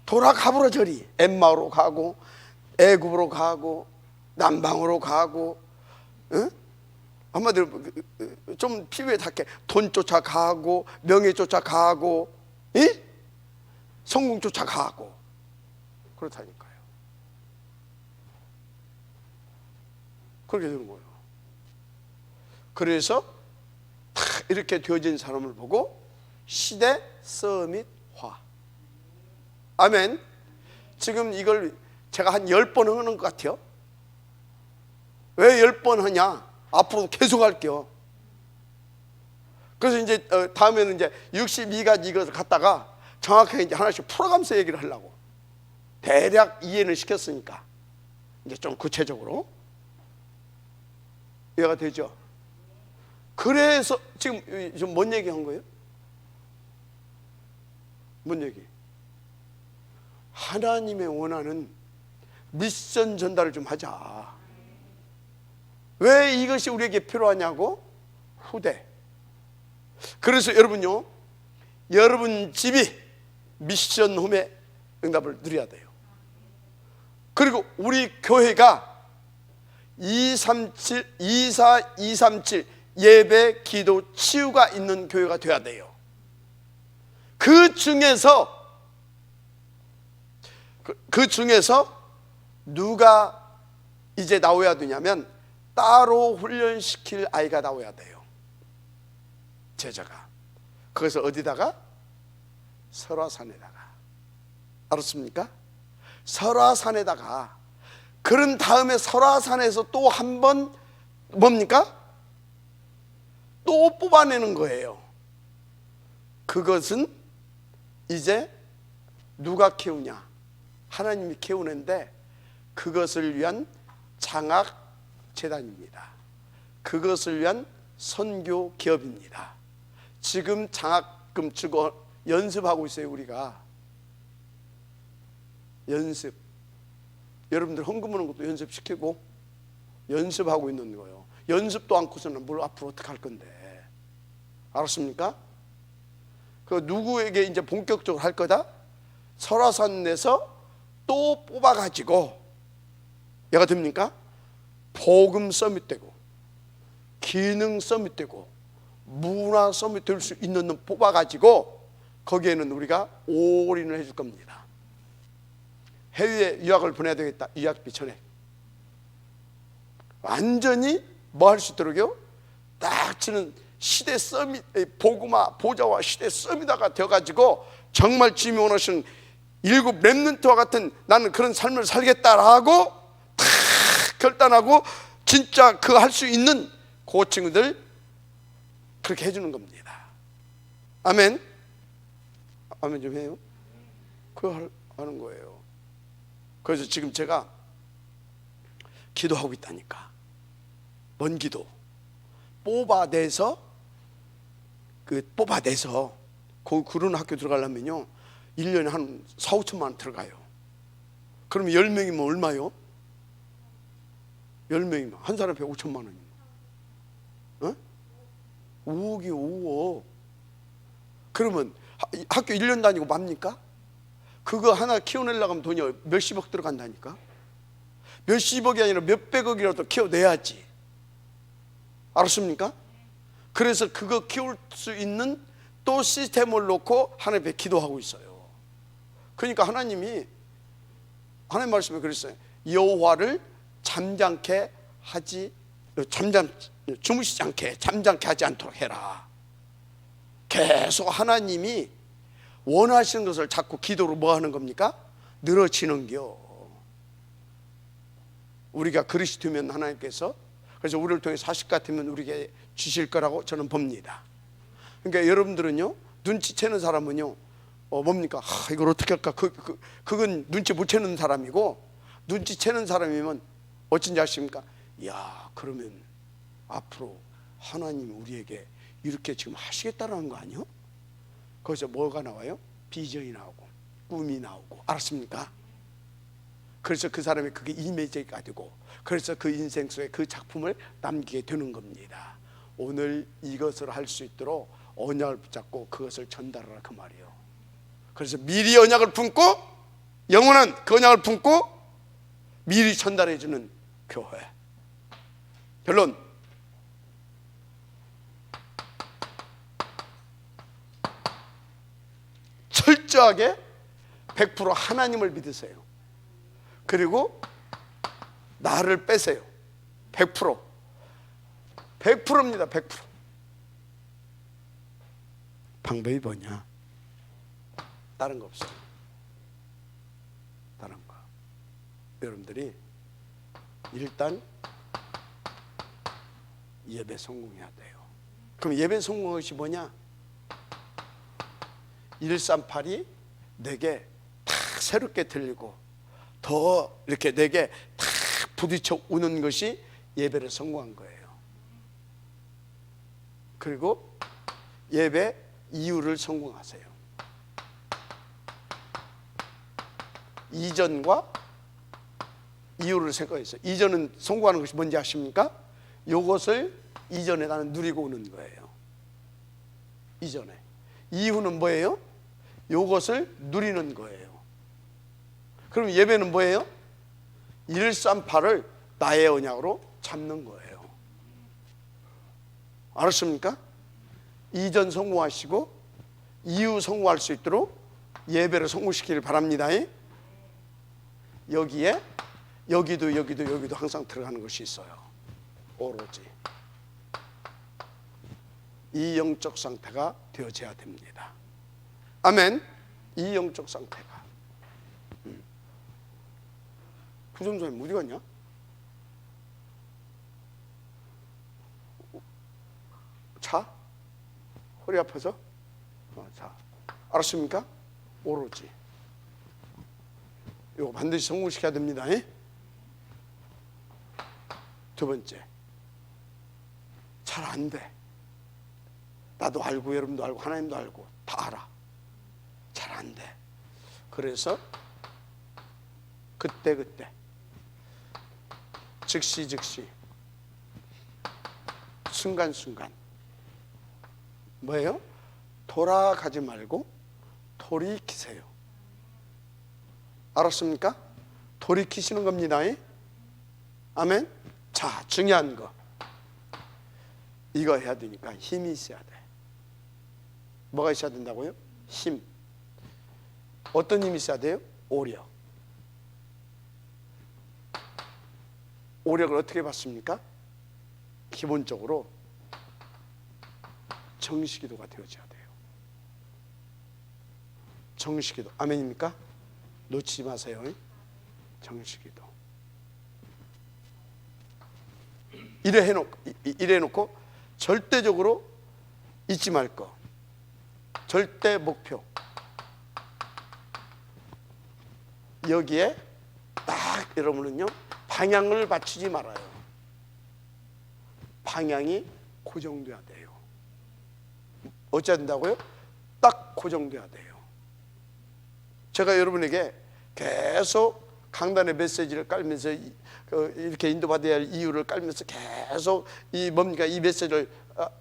돌아가버려. 저리 엠마오로 가고, 애굽으로 가고, 남방으로 가고, 응? 한마디로 좀 피부에 닿게 돈 쫓아가고, 명예 쫓아가고, 성공 쫓아가고, 그렇다니까요. 그렇게 되는 거예요. 그래서 다 이렇게 되어진 사람을 보고 시대 서밋화. 아멘. 지금 이걸 제가 한 10번 하는 것 같아요. 왜 10번 하냐? 앞으로 계속 할게요. 그래서 이제 다음에는 이제 62가지 이것을 갖다가 정확하게 이제 하나씩 풀어가면서 얘기를 하려고. 대략 이해는 시켰으니까 이제 좀 구체적으로 이해가 되죠? 그래서 지금 뭔 얘기 한 거예요? 뭔 얘기? 하나님의 원하는 미션 전달을 좀 하자. 왜 이것이 우리에게 필요하냐고? 후대. 그래서 여러분요, 여러분 집이 미션 홈의 응답을 누려야 돼요. 그리고 우리 교회가 24237 예배, 기도, 치유가 있는 교회가 돼야 돼요. 그 중에서 누가 이제 나와야 되냐면 따로 훈련시킬 아이가 나와야 돼요. 제자가. 그래서 어디다가? 설화산에다가. 알았습니까? 설화산에다가. 그런 다음에 설화산에서 또 한 번 뭡니까? 또 뽑아내는 거예요. 그것은 이제 누가 키우냐? 하나님이 키우는데 그것을 위한 장학 재단입니다. 그것을 위한 선교 기업입니다. 지금 장학금 주고 연습하고 있어요. 우리가 연습. 여러분들 헌금 오는 것도 연습시키고 연습하고 있는 거예요. 연습도 않고서는 뭘 앞으로 어떻게 할 건데. 알았습니까? 그 누구에게 이제 본격적으로 할 거다? 설화산 내서 또 뽑아가지고 얘가 됩니까? 복음 서밋 되고 기능 서밋 되고 문화 서밋 될 수 있는 놈 뽑아가지고 거기에는 우리가 올인을 해줄 겁니다. 해외에 유학을 보내야 되겠다. 유학비 전액. 완전히 뭐 할 수 있도록요? 딱 치는 시대 썸이, 복음화 보좌와 시대 썸이다가 되어가지고 정말 주님이 원하시는 일곱 렘넌트와 같은 나는 그런 삶을 살겠다라고 탁 결단하고 진짜 그 할 수 있는 그 친구들 그렇게 해주는 겁니다. 아멘. 아멘 좀 해요. 그거 하는 거예요. 그래서 지금 제가 기도하고 있다니까. 뭔 기도? 뽑아내서 그런 학교 들어가려면요 1년에 한 4, 5천만 원 들어가요. 그러면 10명이면 얼마요? 10명이면 한 사람에 5천만 원이면 5억이 5억. 그러면 학교 1년 다니고 맙니까? 그거 하나 키워내려고 하면 돈이 몇십억 들어간다니까. 몇십억이 아니라 몇백억이라도 키워내야지. 알았습니까? 그래서 그거 키울 수 있는 또 시스템을 놓고 하나님 앞에 기도하고 있어요. 그러니까 하나님 말씀에 그랬어요. 여호와를 주무시지 않게 잠잠케 하지 않도록 해라. 계속 하나님이 원하시는 것을 자꾸 기도로 뭐 하는 겁니까? 늘어지는겨. 우리가 그리스도면 하나님께서 그래서 우리를 통해 사실 같으면 우리에게 주실 거라고 저는 봅니다. 그러니까 여러분들은요 눈치채는 사람은요 뭡니까? 이걸 어떻게 할까? 그건 눈치 못 채는 사람이고, 눈치채는 사람이면 어쩐지 아십니까? 야, 그러면 앞으로 하나님이 우리에게 이렇게 지금 하시겠다라는 거 아니요? 거기서 뭐가 나와요? 비전이 나오고 꿈이 나오고. 알았습니까? 그래서 그 사람이 그게 이미지가 되고, 그래서 그 인생 속에 그 작품을 남기게 되는 겁니다. 오늘 이것을 할 수 있도록 언약을 붙잡고 그것을 전달하라 그 말이에요. 그래서 미리 언약을 품고, 영원한 그 언약을 품고 미리 전달해 주는 교회. 결론, 철저하게 100% 하나님을 믿으세요. 그리고 나를 빼세요. 100%입니다. 100%. 방법이 뭐냐? 다른 거 없어요. 다른 거. 여러분들이 일단 예배 성공해야 돼요. 그럼 예배 성공한 것이 뭐냐? 138이 내게 탁 새롭게 들리고 더 이렇게 내게 탁 부딪혀 오는 것이 예배를 성공한 거예요. 그리고 예배 이유를 성공하세요. 이전과 이유를 생각했어요. 이전은 성공하는 것이 뭔지 아십니까? 이것을 이전에 나는 누리고 오는 거예요. 이전에. 이후는 뭐예요? 이것을 누리는 거예요. 그럼 예배는 뭐예요? 138을 나의 언약으로 잡는 거예요. 알았습니까? 이전 성공하시고 이후 성공할 수 있도록 예배를 성공시키길 바랍니다. 여기에 여기도 항상 들어가는 것이 있어요. 오로지 이 영적 상태가 되어져야 됩니다. 아멘. 이 영적 상태가. 부전사님 어디 갔냐? 자? 허리 아파서? 자, 알았습니까? 오로지 이거 반드시 성공시켜야 됩니다. 두 번째, 잘 안 돼. 나도 알고 여러분도 알고 하나님도 알고 다 알아. 잘 안 돼. 그래서 그때 즉시 순간순간 뭐예요? 돌아가지 말고 돌이키세요. 알았습니까? 돌이키시는 겁니다. 아멘. 자, 중요한 거 이거 해야 되니까 힘이 있어야 돼. 뭐가 있어야 된다고요? 힘. 어떤 힘이 있어야 돼요? 오력. 오력을 어떻게 받습니까? 기본적으로 정식기도가 되어져야 돼요. 정식기도. 아멘입니까? 놓치지 마세요. 정식기도. 이래 해놓고 절대적으로 잊지 말 거. 절대 목표. 여기에 딱 여러분은요 방향을 맞추지 말아요. 방향이 고정돼야 돼요. 어찌해야 된다고요? 딱 고정돼야 돼요. 제가 여러분에게 계속 강단의 메시지를 깔면서 이렇게 인도받아야 할 이유를 깔면서 계속 이 메시지를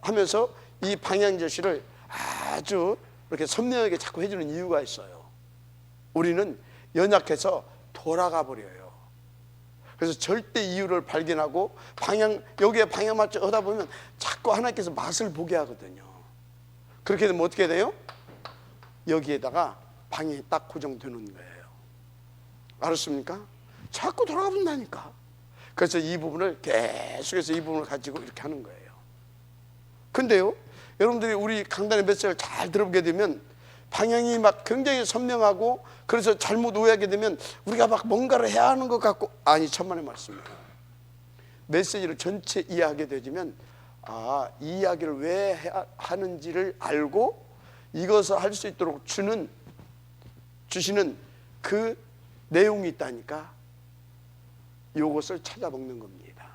하면서 이 방향 제시를 아주 이렇게 선명하게 자꾸 해주는 이유가 있어요. 우리는 연약해서 돌아가 버려요. 그래서 절대 이유를 발견하고 여기에 방향 맞춰 하다 보면 자꾸 하나님께서 맛을 보게 하거든요. 그렇게 되면 어떻게 돼요? 여기에다가 방향이 딱 고정되는 거예요. 알았습니까? 자꾸 돌아가 본다니까. 그래서 이 부분을 계속해서 이 부분을 가지고 이렇게 하는 거예요. 근데요, 여러분들이 우리 강단의 메시지를 잘 들어보게 되면 방향이 막 굉장히 선명하고, 그래서 잘못 오해하게 되면 우리가 막 뭔가를 해야 하는 것 같고, 아니 천만의 말씀이에요. 메시지를 전체 이해하게 되면 이 이야기를 왜 하는지를 알고 이것을 할 수 있도록 주시는 그 내용이 있다니까. 이것을 찾아 먹는 겁니다.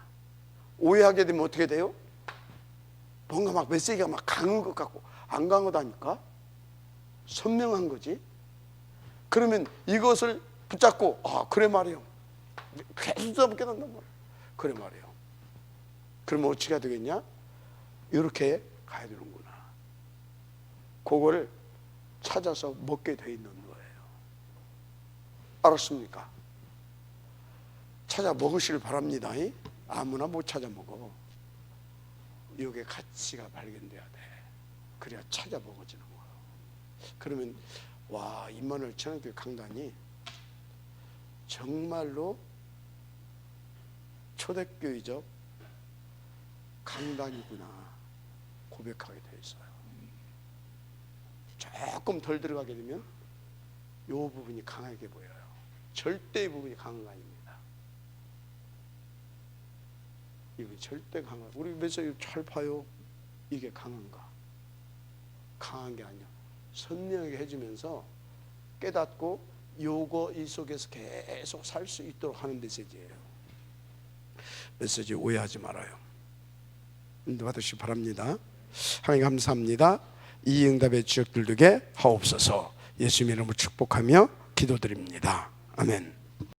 오해하게 되면 어떻게 돼요? 뭔가 막 메시지가 막 강한 것 같고 안 강하다니까. 선명한 거지. 그러면 이것을 붙잡고 그래 말이요. 계속 붙게 된단 말이에요. 그래 말이요. 그러면 어찌가 되겠냐? 이렇게 가야 되는구나. 그거를 찾아서 먹게 돼 있는 거예요. 알았습니까? 찾아 먹으시길 바랍니다. 아무나 못 찾아 먹어. 여기에 가치가 발견돼야 돼. 그래야 찾아 먹어지는 거예요. 그러면 임마누엘 천안교회 강단이 정말로 초대교회적 강단이구나 고백하게 돼 있어요. 조금 덜 들어가게 되면 이 부분이 강하게 보여요. 절대의 부분이 강한 거 아닙니다. 이건 절대 강한. 우리 메시지 잘 봐요. 이게 강한가? 강한 게 아니야. 선명하게 해주면서 깨닫고 이 속에서 계속 살 수 있도록 하는 메시지예요. 메시지 오해하지 말아요. 인도받으시기 바랍니다. 하나님 감사합니다. 이 응답의 지역들 되게 하옵소서. 예수님 이름으로 축복하며 기도드립니다. 아멘.